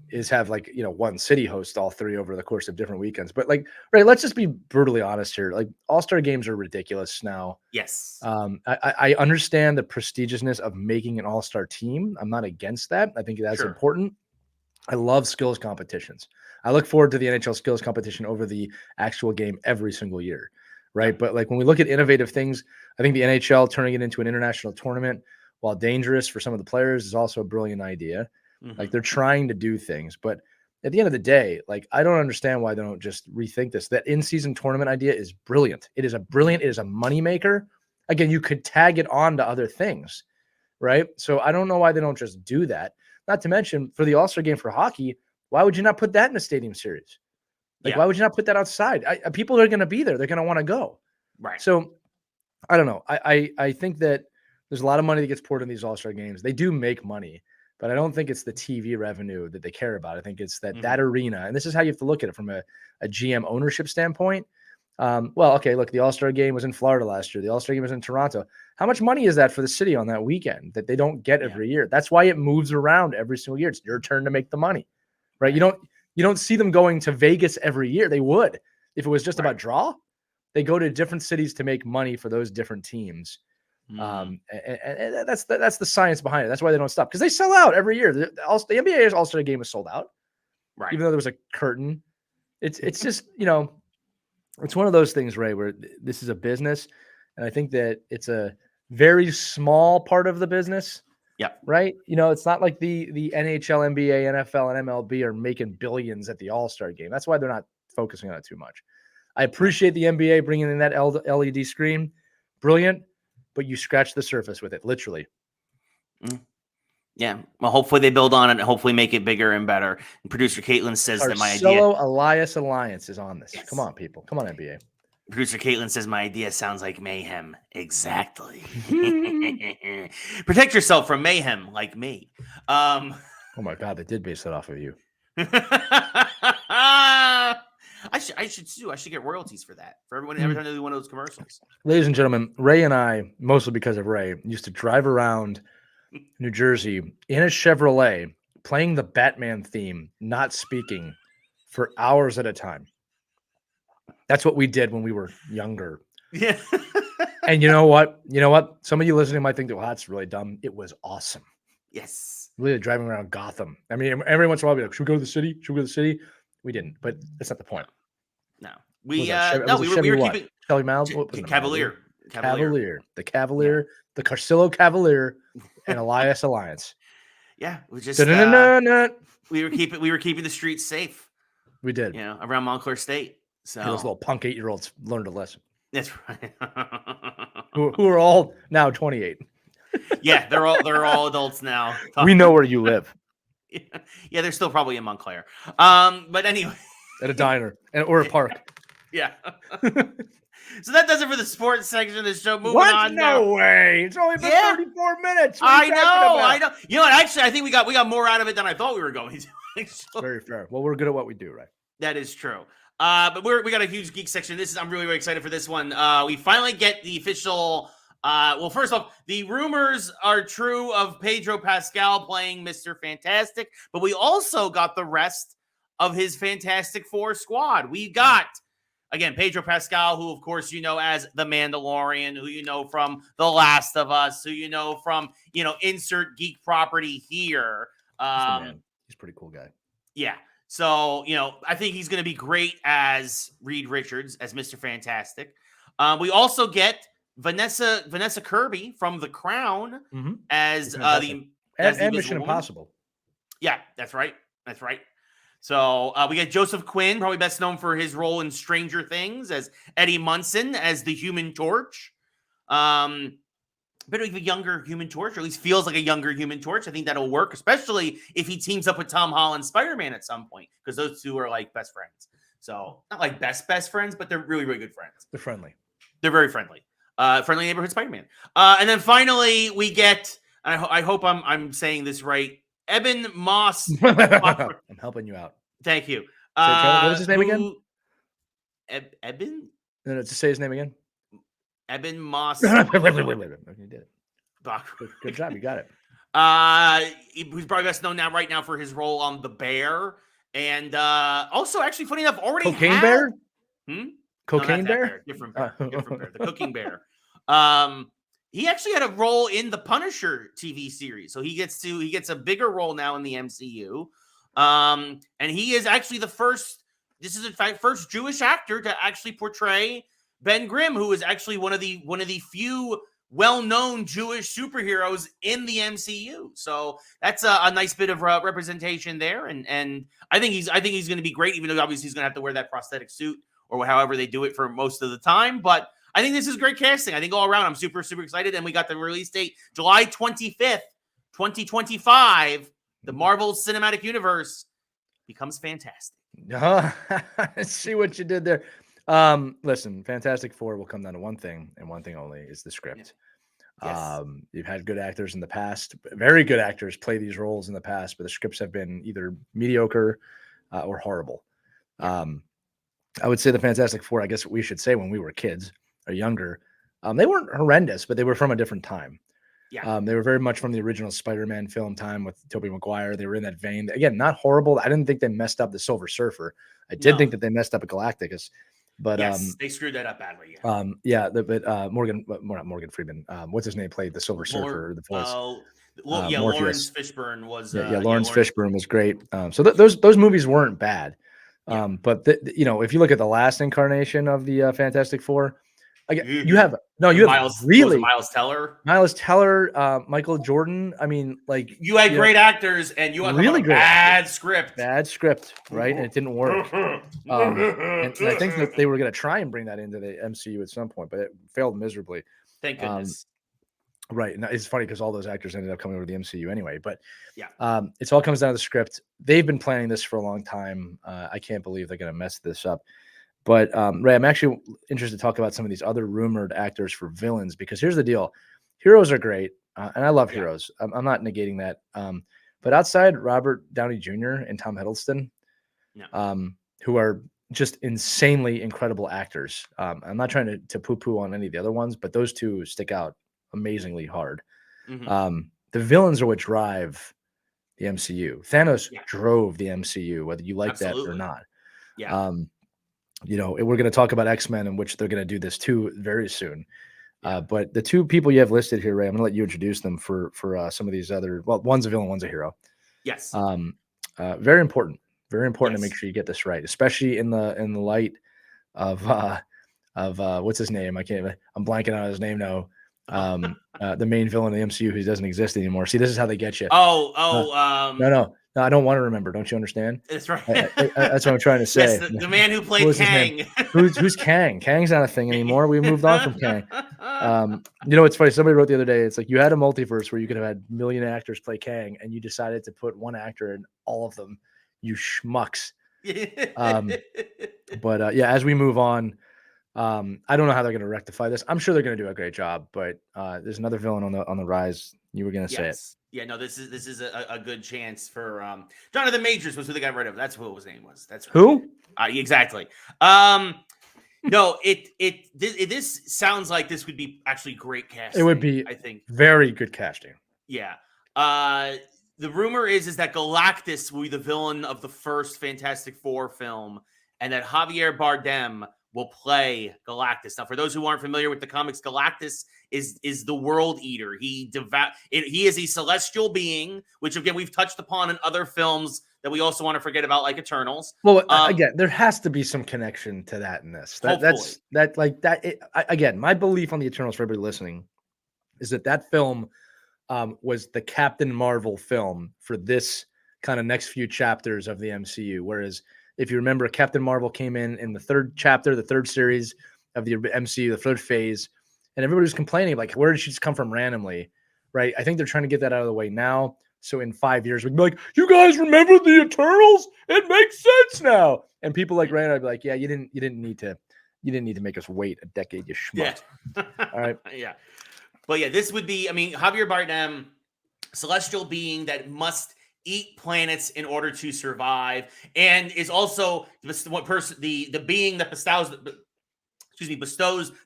is have like, one city host all three over the course of different weekends. But like, right, let's just be brutally honest here. Like, all-star games are ridiculous now. Yes. I understand the prestigiousness of making an all-star team. I'm not against that. I think that's important. I love skills competitions. I look forward to the NHL skills competition over the actual game every single year. Right. But like, when we look at innovative things, I think the NHL turning it into an international tournament, while dangerous for some of the players, is also a brilliant idea. Like, they're trying to do things, but at the end of the day, like, I don't understand why they don't just rethink this. That in-season tournament idea is brilliant. It is a moneymaker. Again, you could tag it on to other things, right? So I don't know why they don't just do that. Not to mention, for the All-Star game for hockey, why would you not put that in a stadium series? Like, why would you not put that outside? People are going to be there. They're going to want to go. Right. So I don't know. I think that there's a lot of money that gets poured in these All-Star games. They do make money, but I don't think it's the TV revenue that they care about. I think it's that arena. And this is how you have to look at it from a GM ownership standpoint. Okay, look, the All-Star game was in Florida last year. The All-Star game was in Toronto. How much money is that for the city on that weekend that they don't get every year? That's why it moves around every single year. It's your turn to make the money, right? You don't see them going to Vegas every year. They would if it was just about draw. They go to different cities to make money for those different teams. And that's the science behind it. That's why they don't stop, because they sell out every year. The NBA's All-Star game is sold out, right? Even though there was a curtain. It's just, it's one of those things, Ray, where this is a business, and I think that it's a very small part of the business. Yeah. Right. It's not like the NHL, NBA, NFL, and MLB are making billions at the All-Star game. That's why they're not focusing on it too much. I appreciate the NBA bringing in that LED screen. Brilliant. But you scratch the surface with it, literally. Yeah. Well, hopefully they build on it and hopefully make it bigger and better. And producer Caitlin says that my idea. Elias Alliance is on this. Yes. Come on, people. Come on, NBA. Producer Caitlin says my idea sounds like mayhem. Exactly. Protect yourself from mayhem, like me. Oh my God, they did base that off of you. I should get royalties for that. For every time they do one of those commercials. Ladies and gentlemen, Ray and I, mostly because of Ray, used to drive around New Jersey in a Chevrolet, playing the Batman theme, not speaking, for hours at a time. That's what we did when we were younger. Yeah. And you know what? Some of you listening might think, well, that's really dumb. It was awesome. Yes. Really driving around Gotham. I mean, every once in a while, we'd be like, should we go to the city? Should we go to the city? We didn't, but that's not the point. No. We were keeping Shelby Malibu. Cavalier. The Cavalier, the Carsillo Cavalier, and Elias Alliance. Yeah. It was just we were keeping the streets safe. We did. Around Montclair State. So those little punk 8-year-olds learned a lesson. That's right. who are all now 28. Yeah, they're all adults now. We know where you live. Yeah, they're still probably in Montclair. But anyway, at a diner or a park. Yeah. So that does it for the sports section of the show. Moving on. No way. It's only been 34 minutes. I know. You know what? Actually, I think we got more out of it than I thought we were going to. Very fair. Well, we're good at what we do, right? That is true. But we got a huge geek section. I'm really, really excited for this one. We finally get the official. Well, first off, the rumors are true of Pedro Pascal playing Mr. Fantastic, but we also got the rest of his Fantastic Four squad. We got, again, Pedro Pascal, who, of course, as the Mandalorian, who from The Last of Us, who from, insert geek property here. He's a pretty cool guy. Yeah. So, I think he's going to be great as Reed Richards, as Mr. Fantastic. We also get Vanessa Kirby from The Crown as the Mission Impossible. Yeah, that's right. So we get Joseph Quinn, probably best known for his role in Stranger Things, as Eddie Munson as the Human Torch. bit of a younger Human Torch, or at least feels like a younger Human Torch. I think that'll work, especially if he teams up with Tom Holland Spider-Man at some point, because those two are like best friends. So not like best friends, but they're really, really good friends. They're friendly. They're very friendly. Friendly neighborhood Spider-Man. And then finally we get, I hope I'm saying this right, Eben Moss. I'm helping you out. Thank you. What was his name again? Eben? No, just say his name again. Eben Moss. You did it. Good job. You got it. Who's probably best known right now for his role on The Bear. And also, actually, funny enough, already Cocaine Bear? Cocaine Bear? Different bear. Different bear. The Cooking Bear. He actually had a role in the Punisher TV series. So he gets a bigger role now in the MCU. And he is actually first Jewish actor to actually portray Ben Grimm, who is actually one of the few well-known Jewish superheroes in the MCU. So that's a nice bit of representation there. And I think he's going to be great, even though obviously he's going to have to wear that prosthetic suit or however they do it for most of the time. But I think this is great casting. I think all around I'm super, super excited. And we got the release date, July 25th, 2025. The Marvel Cinematic Universe becomes fantastic. See what you did there. Listen, Fantastic Four will come down to one thing and one thing only, is the script. Yes. You've had good actors in the past, very good actors play these roles in the past, but the scripts have been either mediocre or horrible. I would say the Fantastic Four, I guess we should say when we were kids or younger, they weren't horrendous, but they were from a different time. Yeah. They were very much from the original Spider-Man film time with Tobey Maguire. They were in that vein. Again, not horrible. I didn't think they messed up the Silver Surfer. I did think that they messed up a Galacticus. But yes, they screwed that up badly. Yeah. But Morgan Freeman. What's his name? Played the Silver Surfer. The voice. Lawrence Fishburne was. Lawrence Fishburne was great. So those movies weren't bad. But if you look at the last incarnation of the Fantastic Four, you have Miles Teller, Michael Jordan. I mean, you had great actors, and you had really great bad script, right? And it didn't work. And I think that they were going to try and bring that into the MCU at some point, but it failed miserably. Thank goodness. Right. And it's funny because all those actors ended up coming over to the MCU anyway. But it all comes down to the script. They've been planning this for a long time. I can't believe they're going to mess this up. But Ray, I'm actually interested to talk about some of these other rumored actors for villains, because here's the deal. Heroes are great, and I love heroes. I'm not negating that. But outside Robert Downey Jr. and Tom Hiddleston, who are just insanely incredible actors. I'm not trying to poo-poo on any of the other ones, but those two stick out amazingly hard. The villains are what drive the MCU. Thanos drove the MCU, whether you like that or not. We're going to talk about X-Men, in which they're going to do this too very soon. But the two people you have listed here, Ray, I'm going to let you introduce them for some of these other. Well, one's a villain, one's a hero. Yes. Very important. Very important to make sure you get this right, especially in the light of what's his name? I'm blanking on his name now. The main villain of the MCU who doesn't exist anymore. See, this is how they get you. No, I don't want to remember. Don't you understand? That's right. That's what I'm trying to say. Yes, the man who played Kang. Who's Kang? Kang's not a thing anymore. We moved on from Kang. It's funny. Somebody wrote the other day, it's like you had a multiverse where you could have had a million actors play Kang, and you decided to put one actor in all of them. You schmucks. But as we move on, I don't know how they're going to rectify this. I'm sure they're going to do a great job, but there's another villain on the rise. You were going to say it. Yeah, no, this is a good chance for Jonathan Majors was who they got rid of. That's who his name was. That's right. Who? Exactly. No, this sounds like this would be actually great casting. It would be, I think, very good casting. Yeah. The rumor is that Galactus will be the villain of the first Fantastic Four film, and that Javier Bardem will play Galactus. Now, for those who aren't familiar with the comics, Galactus is the World Eater. He is a celestial being, which again we've touched upon in other films that we also want to forget about, like Eternals. Well, again, there has to be some connection to that in this. Again, my belief on the Eternals, for everybody listening, is that film was the Captain Marvel film for this kind of next few chapters of the MCU. Whereas, if you remember, Captain Marvel came in the third chapter, the third series of the MCU, the third phase, and everybody's complaining like, where did she just come from randomly, right? I think they're trying to get that out of the way now. So in 5 years, we'd be like, you guys remember the Eternals? It makes sense now. And people like Rand, I'd be like, yeah, you didn't need to make us wait a decade, you schmuck. Yeah. All right. Yeah. But yeah, this would be, I mean, Javier Bardem, celestial being that must eat planets in order to survive, and is also the being that bestows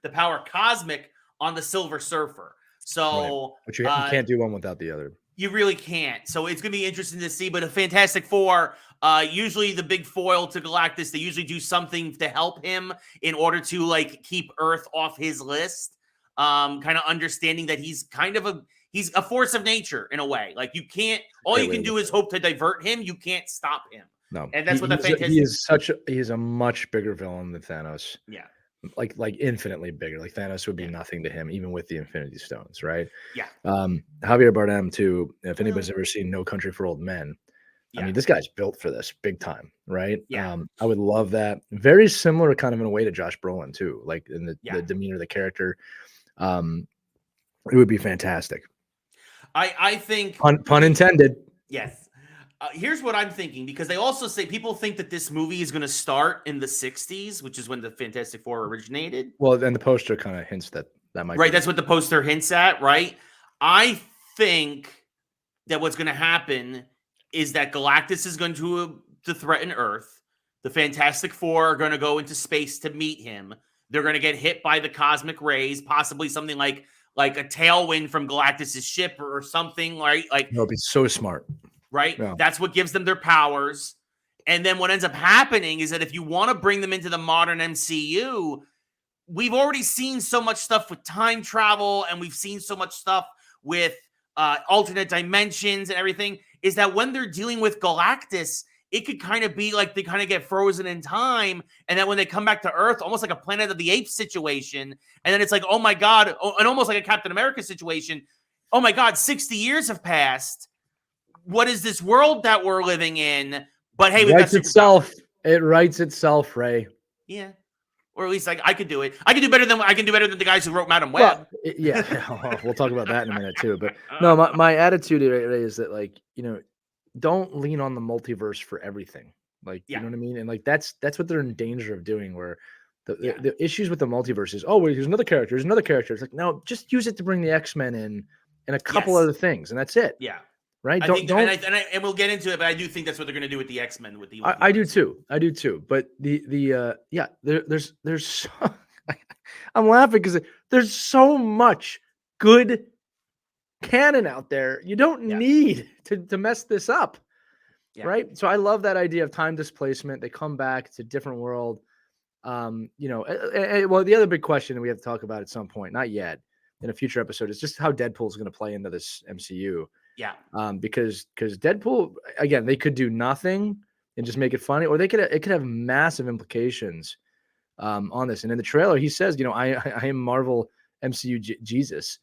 the power cosmic on the Silver Surfer. So, right. But you can't do one without the other. You really can't. So it's going to be interesting to see. But a Fantastic Four, usually the big foil to Galactus, they usually do something to help him in order to like keep Earth off his list. Kind of understanding that he's a force of nature in a way. Like you can't. All you can do is hope to divert him. You can't stop him. No, and that's what the Fantastic. He is a much bigger villain than Thanos. Yeah. Like infinitely bigger. Like Thanos would be nothing to him, even with the Infinity Stones, right? Yeah. Javier Bardem too. If anybody's ever seen No Country for Old Men, I mean, this guy's built for this big time, right? Yeah. I would love that. Very similar, kind of in a way, to Josh Brolin too, like in the demeanor of the character. It would be fantastic. I think pun intended. Yes. Here's what I'm thinking, because they also say people think that this movie is going to start in the 60s, which is when the Fantastic Four originated. Well, then the poster kind of hints that might be. That's what the poster hints at, right? I think that what's going to happen is that Galactus is going to threaten Earth. The Fantastic Four are going to go into space to meet him. They're going to get hit by the cosmic rays, possibly something like a tailwind from Galactus's ship or something, right? Like, it'll be so smart. Right? Yeah. That's what gives them their powers. And then what ends up happening is that if you want to bring them into the modern MCU, we've already seen so much stuff with time travel, and we've seen so much stuff with alternate dimensions and everything, is that when they're dealing with Galactus, it could kind of be like they kind of get frozen in time, and then when they come back to Earth, almost like a Planet of the Apes situation, and then it's like, oh my God, and almost like a Captain America situation, oh my God, 60 years have passed. What is this world that we're living in? But hey, it writes itself. It writes itself, Ray. Yeah, or at least I could do it. I can do better than the guys who wrote Madam Web. Well, yeah, we'll talk about that in a minute too. But no, my attitude, Ray, is that like don't lean on the multiverse for everything. Like you know what I mean, and like that's what they're in danger of doing. Where the issues with the multiverse is, oh, wait, here's another character. There's another character. It's like, no, just use it to bring the X-Men in and a couple other things, and that's it. Yeah. Right. And we'll get into it, but I do think that's what they're going to do with the X-Men. With the I do too. But there's so, I'm laughing because there's so much good canon out there. You don't need to mess this up, right? So I love that idea of time displacement. They come back to a different world. Well, the other big question that we have to talk about at some point, not yet, in a future episode, is just how Deadpool is going to play into this MCU. Yeah. Because Deadpool, again, they could do nothing and just make it funny, or it could have massive implications on this. And in the trailer, he says, I am Marvel MCU Jesus.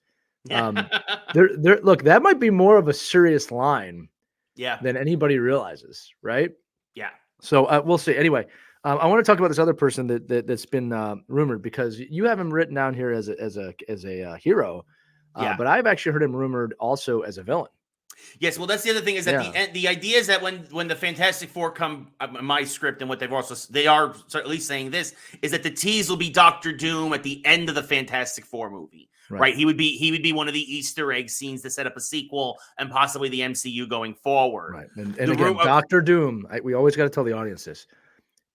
Look, that might be more of a serious line than anybody realizes, right? Yeah. So we'll see. Anyway, I want to talk about this other person that's been rumored, because you have him written down here as a hero, but I've actually heard him rumored also as a villain. Yes, well, that's the other thing, is that the idea is that when the Fantastic Four come, my script and what they are at least saying this, is that the tease will be Doctor Doom at the end of the Fantastic Four movie, right? He would be one of the Easter egg scenes to set up a sequel and possibly the MCU going forward. Right, and again, Doctor Doom, we always got to tell the audience this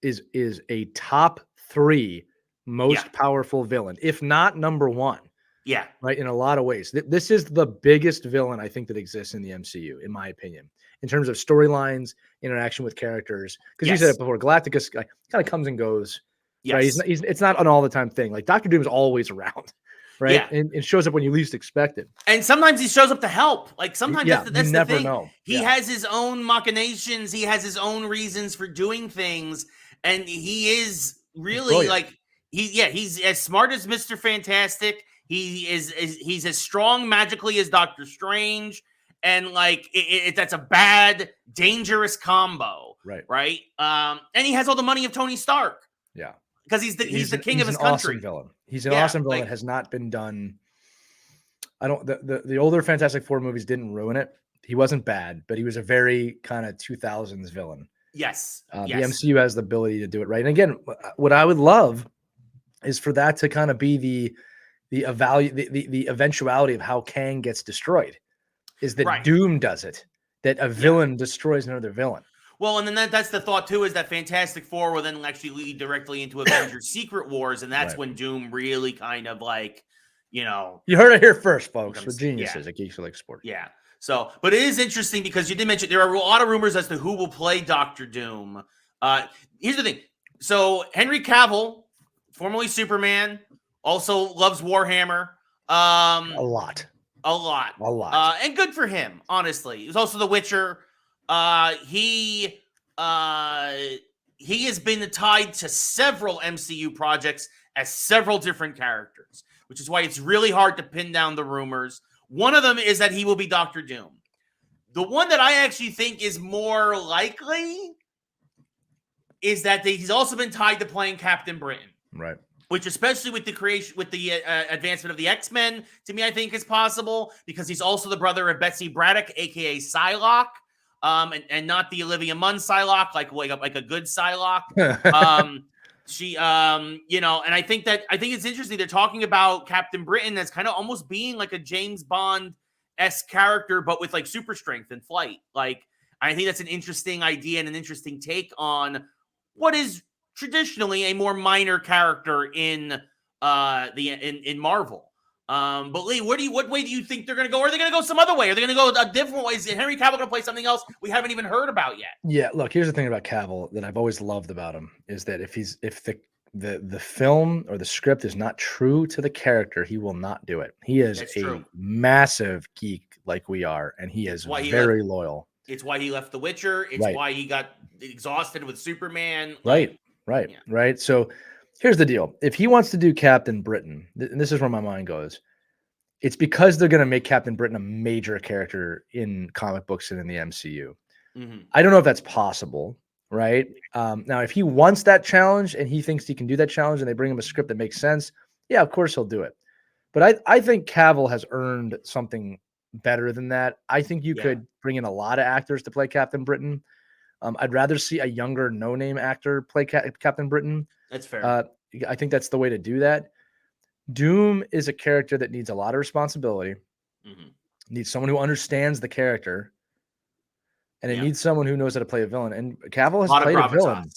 is a top 3 most powerful villain, if not number 1. Yeah. Right. In a lot of ways. This is the biggest villain I think that exists in the MCU, in my opinion, in terms of storylines, interaction with characters. Because you said it before, Galactus kind of comes and goes. Yes. Right? It's not an all the time thing. Like Dr. Doom is always around. Right. Yeah. And it shows up when you least expect it. And sometimes he shows up to help. Like sometimes that's you never the thing. Know. He has his own machinations. He has his own reasons for doing things. And he is really he's as smart as Mr. Fantastic. He's as strong magically as Doctor Strange, and like that's a bad, dangerous combo, right? And he has all the money of Tony Stark. Yeah. because he's the king of his country. Awesome villain. He's an awesome villain that has not been done. The older Fantastic Four movies didn't ruin it. He wasn't bad, but he was a very kind of 2000s villain. Yes. The MCU has the ability to do it right. And again, what I would love is for that to kind of be the eventuality of how Kang gets destroyed, is that Doom does it, that a villain destroys another villain. Well, and then that's the thought too, is that Fantastic Four will then actually lead directly into Avengers Secret Wars, and that's when Doom really kind of like, you heard it here first, folks. We're geniuses at Geeks Who Like Sports. Yeah. So, but it is interesting because you did mention there are a lot of rumors as to who will play Dr. Doom. Here's the thing. So Henry Cavill, formerly Superman, also loves Warhammer. A lot. And good for him, honestly. He's also The Witcher. He has been tied to several MCU projects as several different characters, which is why it's really hard to pin down the rumors. One of them is that he will be Dr. Doom. The one that I actually think is more likely is that he's also been tied to playing Captain Britain. Right. Which, especially with the advancement of the X-Men, to me, I think is possible because he's also the brother of Betsy Braddock, aka Psylocke, and not the Olivia Munn Psylocke, like a good Psylocke. She, and I think it's interesting. They're talking about Captain Britain as kind of almost being like a James Bond-esque character, but with like super strength and flight. Like, I think that's an interesting idea and an interesting take on what is traditionally a more minor character in Marvel. But Lee, what way do you think they're going to go? Are they going to go some other way? Are they going to go a different way? Is Henry Cavill going to play something else we haven't even heard about yet? Yeah, look, here's the thing about Cavill that I've always loved about him is that if the film or the script is not true to the character, he will not do it. He is massive geek like we are, and he is very loyal. It's why he left The Witcher. It's why he got exhausted with Superman. Right. So here's the deal. If he wants to do Captain Britain, and this is where my mind goes, it's because they're going to make Captain Britain a major character in comic books and in the MCU. Mm-hmm. I don't know if that's possible, right? Now, if he wants that challenge and he thinks he can do that challenge and they bring him a script that makes sense, yeah, of course he'll do it. But I think Cavill has earned something better than that. I think you could bring in a lot of actors to play Captain Britain. I'd rather see a younger, no-name actor play Captain Britain. That's fair. I think that's the way to do that. Doom is a character that needs a lot of responsibility. Mm-hmm. Needs someone who understands the character, and it needs someone who knows how to play a villain. And Cavill has played a villain.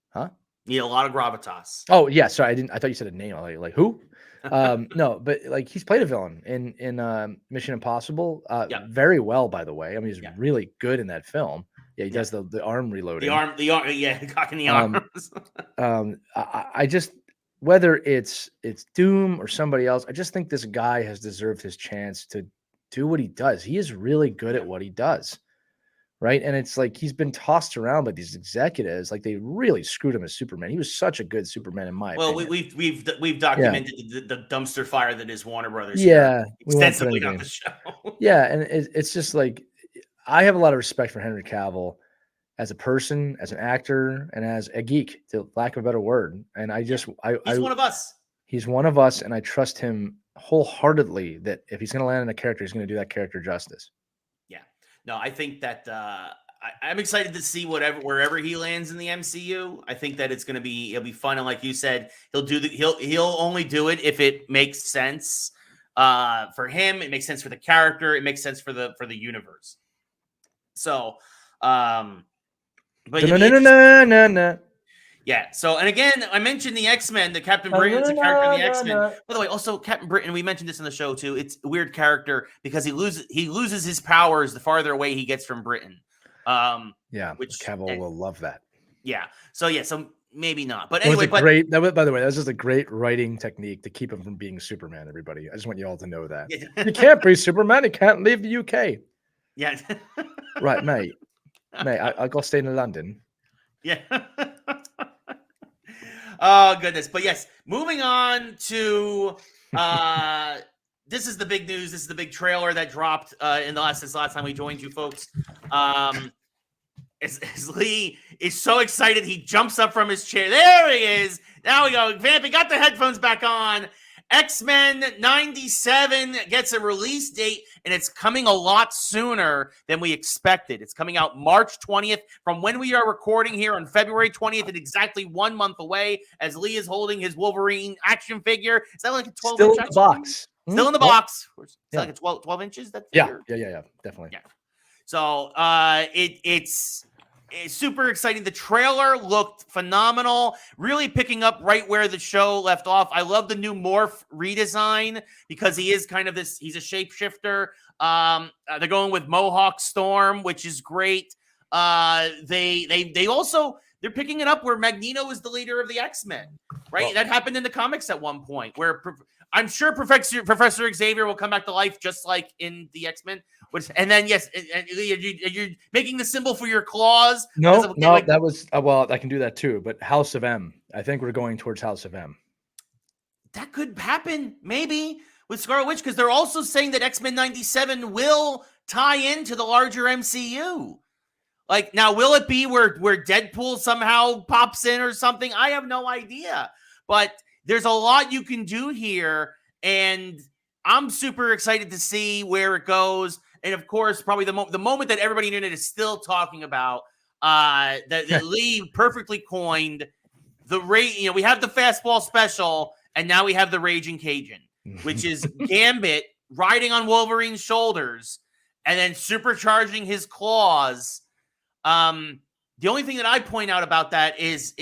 Huh? Need a lot of gravitas. Oh yeah, sorry, I thought you said a name. I like who? No, but like he's played a villain in Mission Impossible. Very well, by the way. I mean, he's really good in that film. Yeah, he does the arm reloading. The arm, cocking the arms. I just, whether it's Doom or somebody else, I just think this guy has deserved his chance to do what he does. He is really good at what he does, right? And it's like he's been tossed around by these executives, like they really screwed him as Superman. He was such a good Superman in my opinion. Well, we've documented the dumpster fire that is Warner Brothers. Yeah, extensively on the show. Yeah, and it's just like I have a lot of respect for Henry Cavill as a person, as an actor, and as a geek, to lack of a better word. And he's one of us. He's one of us, and I trust him wholeheartedly that if he's going to land in a character, he's going to do that character justice. Yeah. No, I think that I'm excited to see wherever he lands in the MCU. I think that it'll be fun, and like you said, he'll only do it if it makes sense for him. It makes sense for the character. It makes sense for the universe. So, but yeah. So, and again, I mentioned the X-Men, the Captain Britain is a character in the X-Men. By the way, also Captain Britain, we mentioned this in the show too. It's a weird character because he loses his powers the farther away he gets from Britain. Which Cavill will love that. Yeah. So maybe not. But anyway, by the way, that was just a great writing technique to keep him from being Superman. Everybody, I just want you all to know that you can't be Superman. You can't leave the UK. Yeah. Right, mate. I'll go stay in London. Yeah. Oh, goodness. But yes, moving on to this is the big news. This is the big trailer that dropped since the last time we joined you folks. as Lee is so excited, he jumps up from his chair. There he is. Now we go. Vampy got the headphones back on. X-Men 97 gets a release date, and it's coming a lot sooner than we expected. It's coming out March 20th from when we are recording here on February 20th, and exactly 1 month away as Lee is holding his Wolverine action figure. Is that like a 12 Still inch in the box? Still in the box. Is yeah. Like a 12 inches? That's yeah, definitely. Yeah. So it's super exciting. The trailer looked phenomenal, really picking up right where the show left off. I love the new Morph redesign because he is kind of this, he's a shapeshifter. They're going with Mohawk Storm, which is great. They also, they're picking it up where Magneto is the leader of the X-Men, right? Well, that happened in the comics at one point where I'm sure Professor Xavier will come back to life just like in the X-Men. And then, yes, you're making the symbol for your claws. No, that was, well, I can do that too, but House of M. I think we're going towards House of M. That could happen, maybe, with Scarlet Witch, because they're also saying that X-Men 97 will tie into the larger MCU. Like, now, will it be where Deadpool somehow pops in or something? I have no idea. But there's a lot you can do here, and I'm super excited to see where it goes. And, of course, probably the moment that everybody in the internet is still talking about, that Lee perfectly coined, we have the fastball special, and now we have the Raging Cajun, which is Gambit riding on Wolverine's shoulders and then supercharging his claws. The only thing that I point out about that is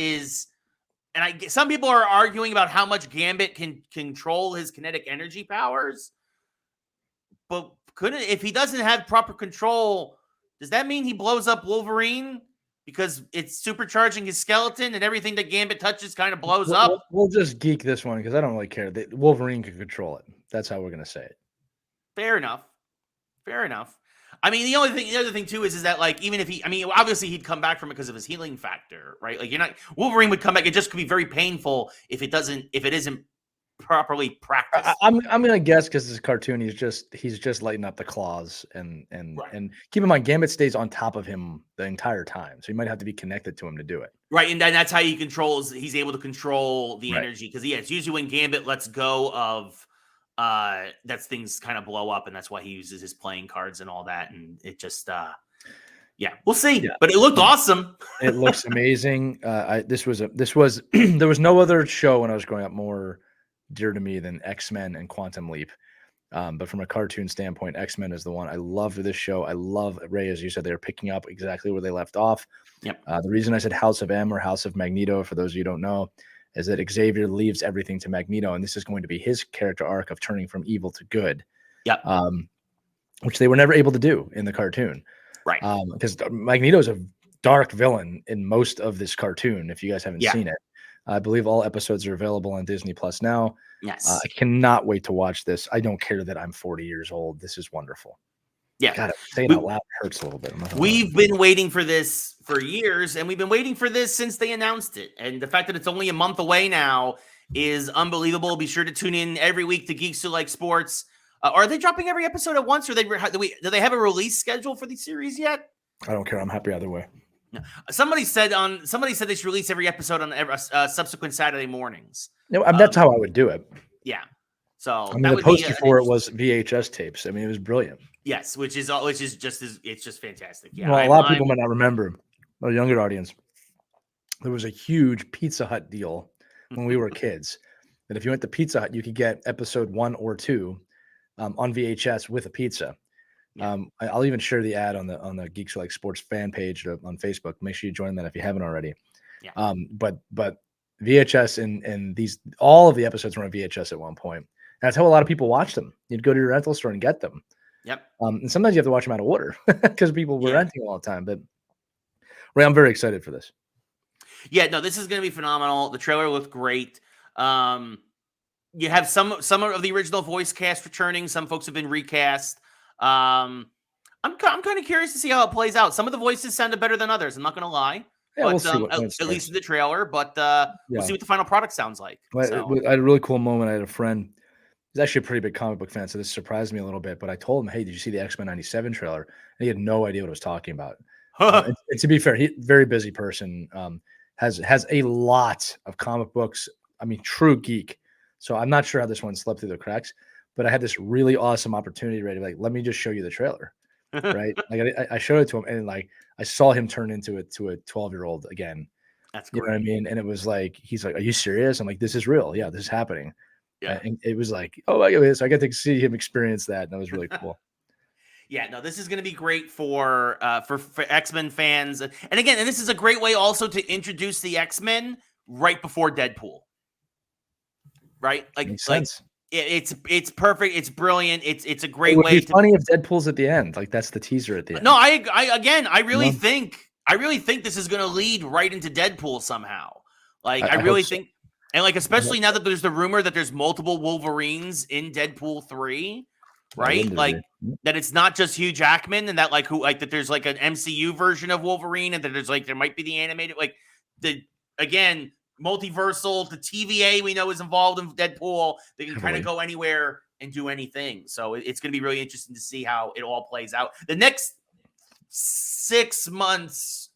some people are arguing about how much Gambit can control his kinetic energy powers, but if he doesn't have proper control, does that mean he blows up Wolverine because it's supercharging his skeleton and everything that Gambit touches kind of blows up? We'll just geek this one because I don't really care. Wolverine can control it. That's how we're going to say it. Fair enough. I mean, the other thing too is that, like, even if obviously he'd come back from it because of his healing factor, right? Like, Wolverine would come back. It just could be very painful if it isn't properly practiced. I'm gonna guess because it's a cartoon. He's just lighting up the claws and keep in mind, Gambit stays on top of him the entire time, so you might have to be connected to him to do it. Right, and then that's how he's able to control the energy, because it's usually when Gambit lets go of that's things kind of blow up, and that's why he uses his playing cards and all that, and it just we'll see. Yeah. But it looked awesome. It looks amazing. There was no other show when I was growing up more dear to me than X-Men and Quantum Leap. But from a cartoon standpoint, X-Men is the one. I loved this show. I love, Ray, as you said, they're picking up exactly where they left off. Yep. The reason I said House of M or House of Magneto, for those of you who don't know, is that Xavier leaves everything to Magneto, and this is going to be his character arc of turning from evil to good. Yep. Which they were never able to do in the cartoon. Right. Because Magneto is a dark villain in most of this cartoon, if you guys haven't seen it. I believe all episodes are available on Disney Plus now. Yes. I cannot wait to watch this. I don't care that I'm 40 years old. This is wonderful. Yeah. God, saying out loud hurts a little bit. We've been waiting for this for years, and we've been waiting for this since they announced it. And the fact that it's only a month away now is unbelievable. Be sure to tune in every week to Geeks Who Like Sports. Are they dropping every episode at once, or do they have a release schedule for the series yet? I don't care. I'm happy either way. Somebody said they should release every episode on subsequent Saturday mornings. No, that's how I would do it. Yeah. So the poster for it was VHS tapes. I mean, it was brilliant. Yes, which is just fantastic. Yeah. Well, a lot of people might not remember, a younger audience. There was a huge Pizza Hut deal when we were kids. That if you went to Pizza Hut, you could get episode 1 or 2 on VHS with a pizza. Yeah. I'll even share the ad on the Geeks Who Like Sports fan page on Facebook. Make sure you join that if you haven't already. Yeah. But VHS and all of the episodes were on VHS at one point. That's how a lot of people watched them. You'd go to your rental store and get them. Yep. And sometimes you have to watch them out of order because people were renting all the time. But Ray, I'm very excited for this. Yeah, no, this is going to be phenomenal. The trailer looked great. You have some of the original voice cast returning. Some folks have been recast. I'm kind of curious to see how it plays out. Some of the voices sounded better than others. I'm not going to lie. Yeah, but, we'll see at least in the trailer. But we'll see what the final product sounds like. I had a really cool moment. I had a friend. He's actually a pretty big comic book fan, so this surprised me a little bit. But I told him, "Hey, did you see the X-Men 97 trailer?" And he had no idea what I was talking about. And to be fair, very busy person. Has a lot of comic books. I mean, true geek. So I'm not sure how this one slipped through the cracks, but I had this really awesome opportunity, right? Like, let me just show you the trailer, right? Like I showed it to him, and like I saw him turn into a 12-year-old again. That's great. You know what I mean? And it was like, he's like, "Are you serious?" I'm like, "This is real. Yeah, this is happening." Yeah. And it was like, oh my goodness, I got to see him experience that, and that was really cool. Yeah, no, this is going to be great for X-Men fans, and again, and this is a great way also to introduce the X-Men right before Deadpool, right? Makes sense. It's perfect. It's brilliant. It's a great it would way. Be funny if Deadpool's at the end, like that's the teaser at the end. No, I really think this is going to lead right into Deadpool somehow. Like I really think, and like especially now that there's the rumor that there's multiple Wolverines in Deadpool 3. Right, like that it's not just Hugh Jackman, and that that there's like an MCU version of Wolverine, and that there might be the animated, like again multiversal. The TVA we know is involved in Deadpool. They can kind of go anywhere and do anything. So it's going to be really interesting to see how it all plays out. The next 6 months,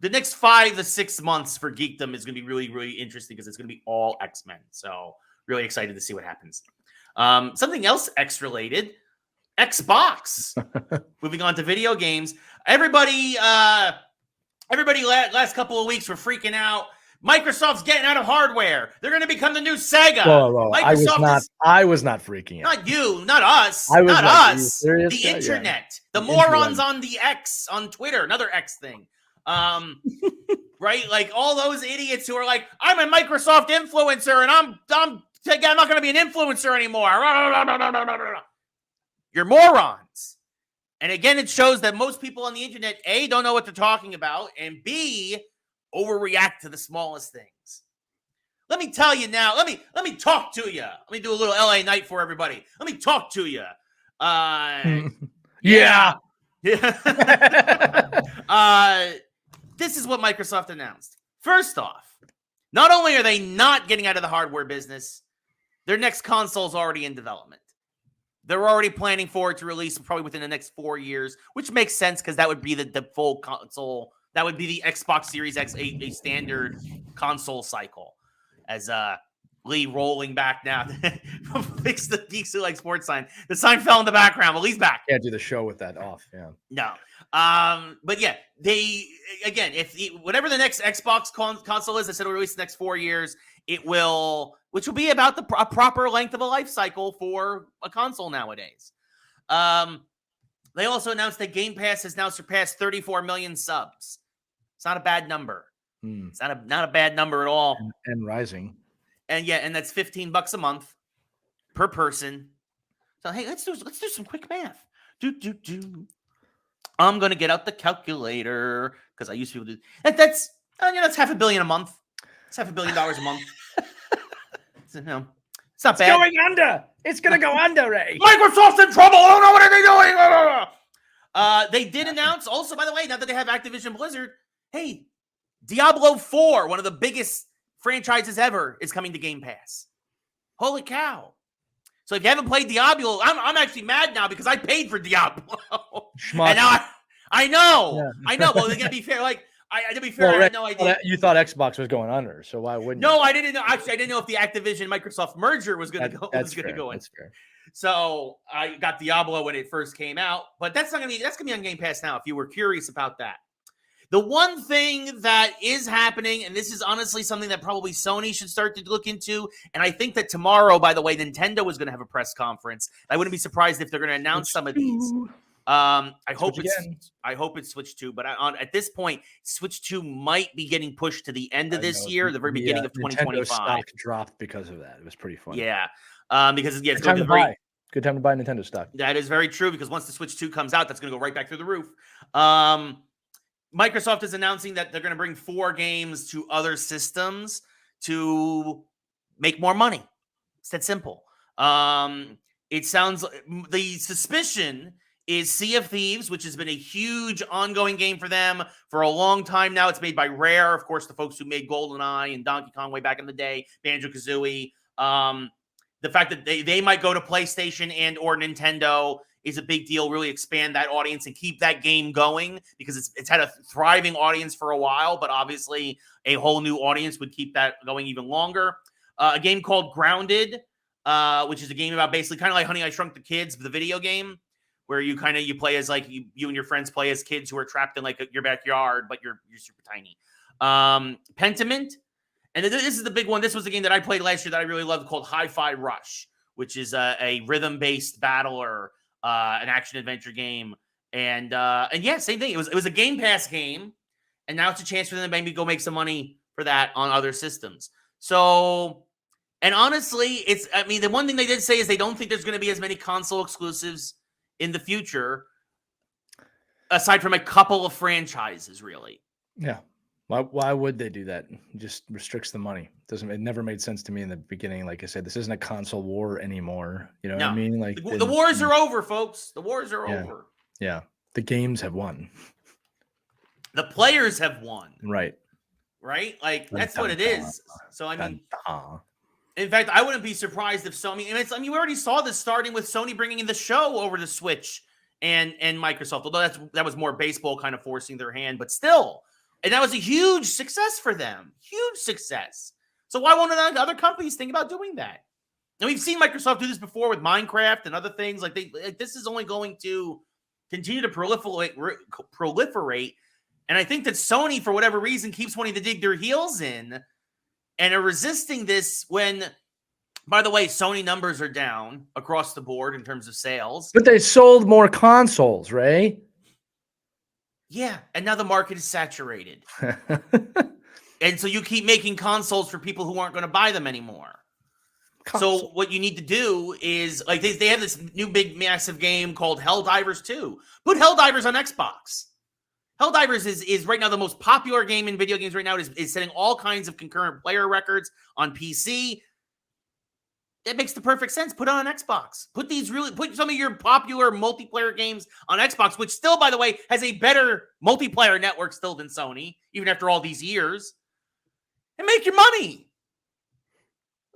the next 5 to 6 months for Geekdom is going to be really, really interesting because it's going to be all X-Men. So really excited to see what happens. Something else X-related, Xbox. Moving on to video games. Everybody last couple of weeks were freaking out. Microsoft's getting out of hardware. They're going to become the new Sega. Whoa. I was not freaking out. Not you, not us. Not us. The internet. Yeah. The morons on the X on Twitter. Another X thing. Right? Like all those idiots who are like, I'm a Microsoft influencer and I'm not going to be an influencer anymore. You're morons. And again, it shows that most people on the internet, A, don't know what they're talking about, and B, overreact to the smallest things. Let me tell you now. Let me talk to you. Let me do a little LA night for everybody. Let me talk to you. Yeah. This is what Microsoft announced. First off, not only are they not getting out of the hardware business, their next console is already in development. They're already planning for it to release probably within the next 4 years, which makes sense because that would be the full console. That would be the Xbox Series X, a standard console cycle. As Lee rolling back now, fix the Geeks Who Like Sports sign. The sign fell in the background, but Lee's back. Can't do the show with that off. Yeah. No. But yeah, whatever the next Xbox console is, they said it'll release the next 4 years. It will, which will be about a proper length of a life cycle for a console nowadays. They also announced that Game Pass has now surpassed 34 million subs. It's not a bad number. It's not a bad number at all. And rising. And yeah, and that's $15 a month per person. So hey, let's do some quick math. I'm gonna get out the calculator because I used to do that's $500 million a month. It's $500 million a month. So, no, it's not bad. It's going under. It's gonna go under, Ray. Microsoft's in trouble. I don't know what are they doing. They did announce also, by the way, now that they have Activision Blizzard, hey, Diablo 4, one of the biggest franchises ever, is coming to Game Pass. Holy cow. So if you haven't played Diablo, I'm actually mad now because I paid for Diablo. And now I know. Yeah. I know. Well, they're going to be fair. Like, to be fair, I had no idea. You thought Xbox was going under, so why wouldn't you? No, I didn't know. Actually, I didn't know if the Activision Microsoft merger was going to go. That's fair. That's fair. So I got Diablo when it first came out, but that's going to be on Game Pass now if you were curious about that. The one thing that is happening, and this is honestly something that probably Sony should start to look into, and I think that tomorrow, by the way, Nintendo is going to have a press conference. I wouldn't be surprised if they're going to announce some of these. I hope it's Switch 2, but at this point, Switch 2 might be getting pushed to the end of this year, the very beginning of 2025. Nintendo stock dropped because of that. It was pretty funny. Yeah, because it's going to be good time to buy Nintendo stock. That is very true because once the Switch 2 comes out, that's going to go right back through the roof. Microsoft is announcing that they're going to bring 4 games to other systems to make more money. It's that simple. It sounds the suspicion is Sea of Thieves, which has been a huge ongoing game for them for a long time now. It's made by Rare, of course, the folks who made GoldenEye and Donkey Kong way back in the day, Banjo-Kazooie. The fact that they might go to PlayStation and or Nintendo is a big deal. Really expand that audience and keep that game going, because it's had a thriving audience for a while, but obviously a whole new audience would keep that going even longer. A game called Grounded, which is a game about basically kind of like Honey, I Shrunk the Kids, the video game, where you play as like you and your friends play as kids who are trapped in like your backyard, but you're super tiny. Pentiment. And this is the big one. This was the game that I played last year that I really loved, called Hi-Fi Rush, which is a rhythm-based battler, an action-adventure game. And yeah, same thing. It was a Game Pass game, and now it's a chance for them to maybe go make some money for that on other systems. So, and honestly, the one thing they did say is they don't think there's going to be as many console exclusives in the future, aside from a couple of franchises, really. Yeah. Why would they do that? It just restricts the money. It never made sense to me in the beginning. Like I said, this isn't a console war anymore. You know what I mean? Like the wars are over, folks. The wars are over. Yeah. The games have won. The players have won. Right. Like that's what it is. So I mean, in fact, I wouldn't be surprised if Sony. We already saw this starting with Sony bringing in the show over to Switch and Microsoft. Although that was more baseball kind of forcing their hand, but still. And that was a huge success for them. Huge success. So why won't other companies think about doing that? And we've seen Microsoft do this before with Minecraft and other things. Like this is only going to continue to proliferate. And I think that Sony, for whatever reason, keeps wanting to dig their heels in and are resisting this when, by the way, Sony numbers are down across the board in terms of sales. But they sold more consoles, Ray. Yeah, and now the market is saturated. And so you keep making consoles for people who aren't going to buy them anymore. So what you need to do is, like, they have this new big massive game called Helldivers 2. Put Helldivers on Xbox. Helldivers is right now the most popular game in video games right now. It is setting all kinds of concurrent player records on PC. It makes the perfect sense. Put it on Xbox. Put some of your popular multiplayer games on Xbox, which still, by the way, has a better multiplayer network still than Sony, even after all these years. And make your money.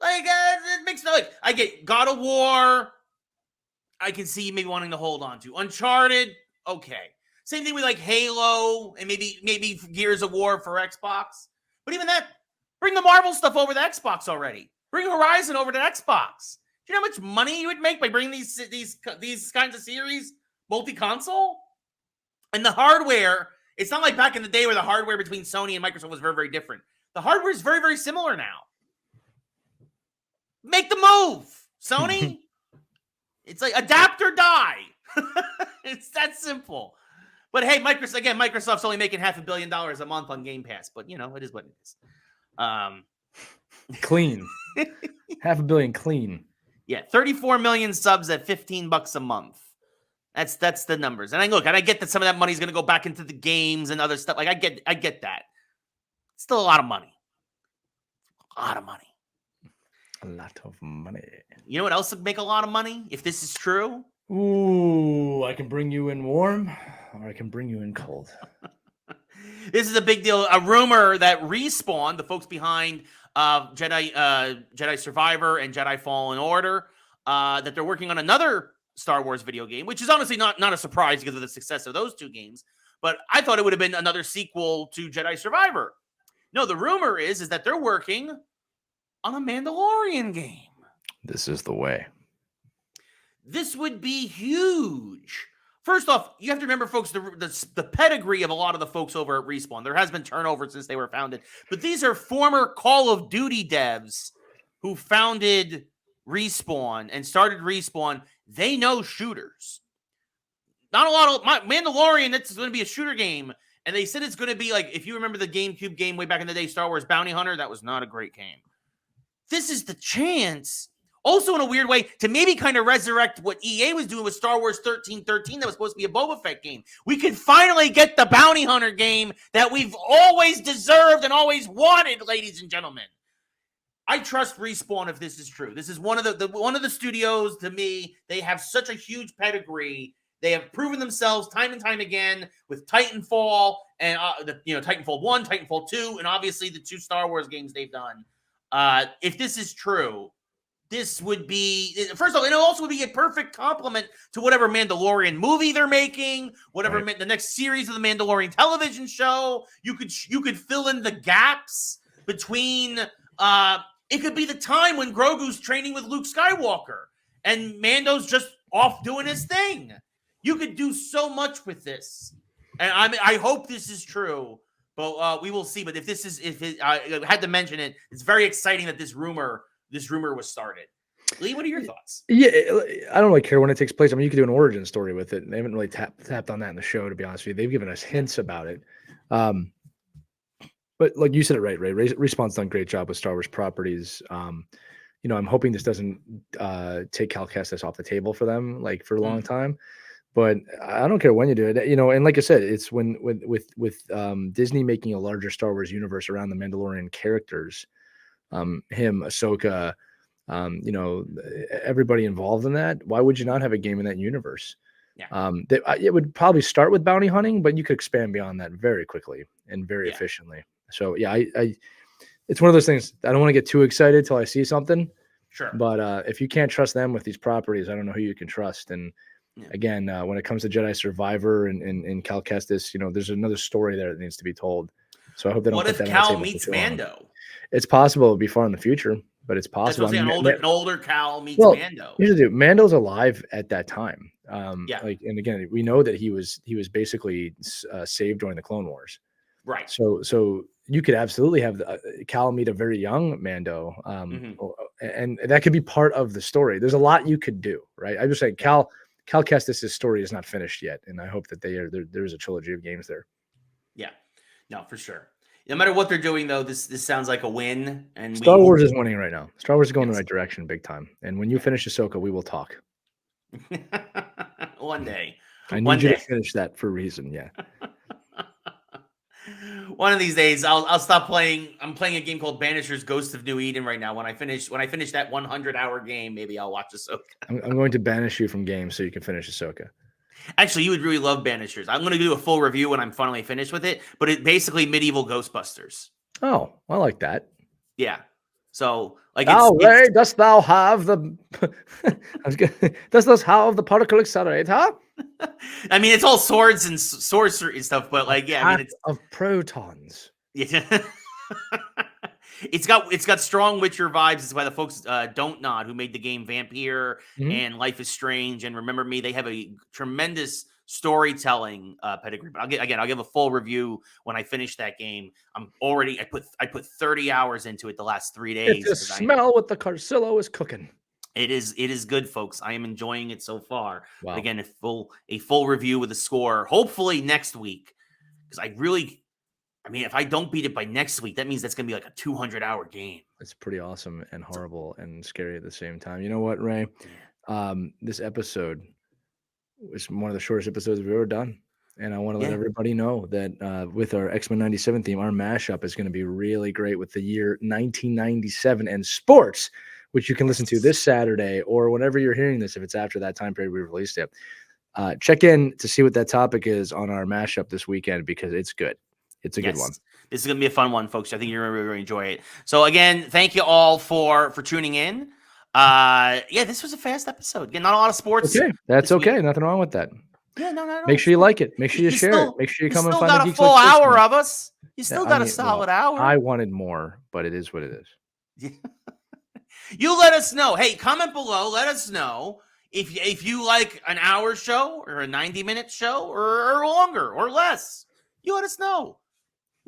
Like, it makes I get God of War. I can see maybe wanting to hold on to Uncharted. Okay. Same thing with like Halo and maybe Gears of War for Xbox. But even that, bring the Marvel stuff over to Xbox already. Bring Horizon over to Xbox. Do you know how much money you would make by bringing these kinds of series multi-console? And the hardware, it's not like back in the day where the hardware between Sony and Microsoft was very, very different. The hardware is very, very similar now. Make the move, Sony. It's like adapt or die. It's that simple. But hey, Microsoft's only making $500 million a month on Game Pass, but it is what it is. Clean. $500 million clean. Yeah, 34 million subs at $15 a month. That's the numbers. And I get that some of that money is going to go back into the games and other stuff. Like I get that. It's still a lot of money. A lot of money. A lot of money. You know what else would make a lot of money if this is true? Ooh, I can bring you in warm, or I can bring you in cold. This is a big deal. A rumor that Respawn, the folks behind Jedi Survivor and Jedi Fallen Order, that they're working on another Star Wars video game, which is honestly not a surprise because of the success of those two games. But I thought it would have been another sequel to Jedi Survivor. No, the rumor is that they're working on a Mandalorian game. This is the way. This would be huge. First off, you have to remember, folks, the pedigree of a lot of the folks over at Respawn. There has been turnover since they were founded. But these are former Call of Duty devs who founded Respawn and started Respawn. They know shooters. Not a lot of Mandalorian, it's going to be a shooter game. And they said it's going to be like, if you remember the GameCube game way back in the day, Star Wars Bounty Hunter, that was not a great game. This is the chance, also in a weird way, to maybe kind of resurrect what EA was doing with Star Wars 1313 that was supposed to be a Boba Fett game. We could finally get the Bounty Hunter game that we've always deserved and always wanted, ladies and gentlemen. I trust Respawn if this is true. This is one of the studios, to me, they have such a huge pedigree. They have proven themselves time and time again with Titanfall and Titanfall 1, Titanfall 2, and obviously the two Star Wars games they've done. If this is true, this would be, first of all, it also would be a perfect complement to whatever Mandalorian movie they're making, whatever the next series of the Mandalorian television show. You could fill in the gaps between. It could be the time when Grogu's training with Luke Skywalker and Mando's just off doing his thing. You could do so much with this, and I hope this is true. But we will see. But I had to mention it, it's very exciting that this rumor was started. Lee, what are your thoughts? Yeah, I don't really care when it takes place. I mean, you could do an origin story with it. They haven't really tapped on that in the show, to be honest with you. They've given us hints about it. But like you said it right, Ray. Respawn's done a great job with Star Wars properties. I'm hoping this doesn't take Cal Kestis off the table for them, like for a long time. But I don't care when you do it, and like I said, it's with Disney making a larger Star Wars universe around the Mandalorian characters, him, Ahsoka, everybody involved in that. Why would you not have a game in that universe? Yeah. It would probably start with bounty hunting, but you could expand beyond that very quickly and very efficiently. So yeah, it's one of those things. I don't want to get too excited till I see something. Sure. But if you can't trust them with these properties, I don't know who you can trust. And again, when it comes to Jedi Survivor and Cal Kestis, there's another story there that needs to be told. So I hope they don't. What if Cal meets Mando? It's possible it'll be far in the future, but it's possible. That's what an older Cal meets Mando. Here's the deal. Mando's alive at that time. And again, we know that he was basically saved during the Clone Wars. Right. So you could absolutely have Cal meet a very young Mando, and that could be part of the story. There's a lot you could do, right? I just say Cal Kestis' story is not finished yet, and I hope that there's a trilogy of games there. Yeah, no, for sure. No matter what they're doing, though, this sounds like a win. And Star Wars is winning right now. Star Wars is going in the right direction, big time. And when you finish Ahsoka, we will talk. One day. I need you to finish that for a reason. Yeah. One of these days, I'll stop playing. I'm playing a game called Banisher's Ghost of New Eden right now. When I finish that 100-hour game, maybe I'll watch Ahsoka. I'm going to banish you from games so you can finish Ahsoka. Actually, you would really love Banishers. I'm going to do a full review when I'm finally finished with it. But it's basically medieval Ghostbusters. Oh, I like that. Yeah. So, like, Ray, dost thou have the? Does thou have the particle accelerator? I mean, it's all swords and sorcery and stuff, but like, yeah, I mean, it's of protons. Yeah. It's got strong Witcher vibes. It's by the folks Don't Nod, who made the game Vampire and Life is Strange and Remember Me. They have a tremendous storytelling pedigree. But I'll give a full review when I finish that game. I put 30 hours into it the last 3 days. It's a smell what the Carsillo is cooking. It is good, folks. I am enjoying it so far. Wow. But again, a full review with a score, hopefully next week, because if I don't beat it by next week, that means that's going to be like a 200-hour game. It's pretty awesome and horrible and scary at the same time. You know what, Ray? This episode was one of the shortest episodes we've ever done. And I want to let everybody know that with our X-Men 97 theme, our mashup is going to be really great with the year 1997 and sports, which you can listen to this Saturday or whenever you're hearing this, if it's after that time period we released it. Check in to see what that topic is on our mashup this weekend because it's good. It's a good one. This is going to be a fun one, folks. I think you're going to really enjoy it. So again, thank you all for tuning in. This was a fast episode. Again, not a lot of sports. Okay, that's okay. Nothing wrong with that. Yeah, no. Make sure you like it. Make sure you share it. Make sure you come and find the Geeks Who Like Sports. You still got a full hour of us. You still got a solid hour. I wanted more, but it is what it is. You let us know. Hey, comment below. Let us know if you like an hour show or a 90-minute show or longer or less. You let us know.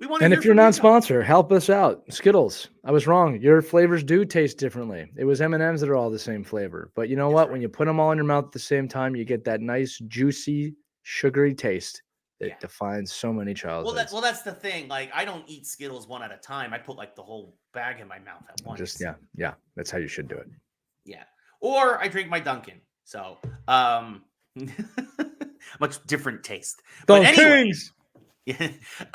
We want to. And if you're non-sponsor, help us out. Skittles. I was wrong. Your flavors do taste differently. It was M&Ms that are all the same flavor. But you know what? Right. When you put them all in your mouth at the same time, you get that nice, juicy, sugary taste that defines so many childhoods. Well, that's the thing. Like, I don't eat Skittles one at a time. I put like the whole bag in my mouth at once. Yeah. That's how you should do it. Yeah. Or I drink my Dunkin'. So, much different taste. But anyways. Yeah.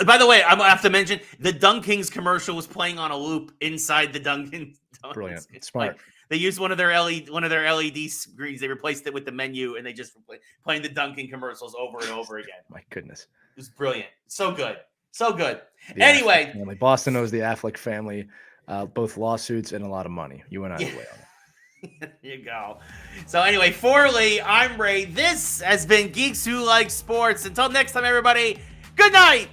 By the way, I'm gonna have to mention the Dunkings commercial was playing on a loop inside the Dunkin'. Brilliant, smart. Like, they used one of their LED screens. They replaced it with the menu, and they just playing the Dunkin' commercials over and over again. My goodness, it was brilliant. So good. Anyway, Boston owes the Affleck family both lawsuits and a lot of money. You and I away on it. There you go. So anyway, for Lee, I'm Ray. This has been Geeks Who Like Sports. Until next time, everybody, good night.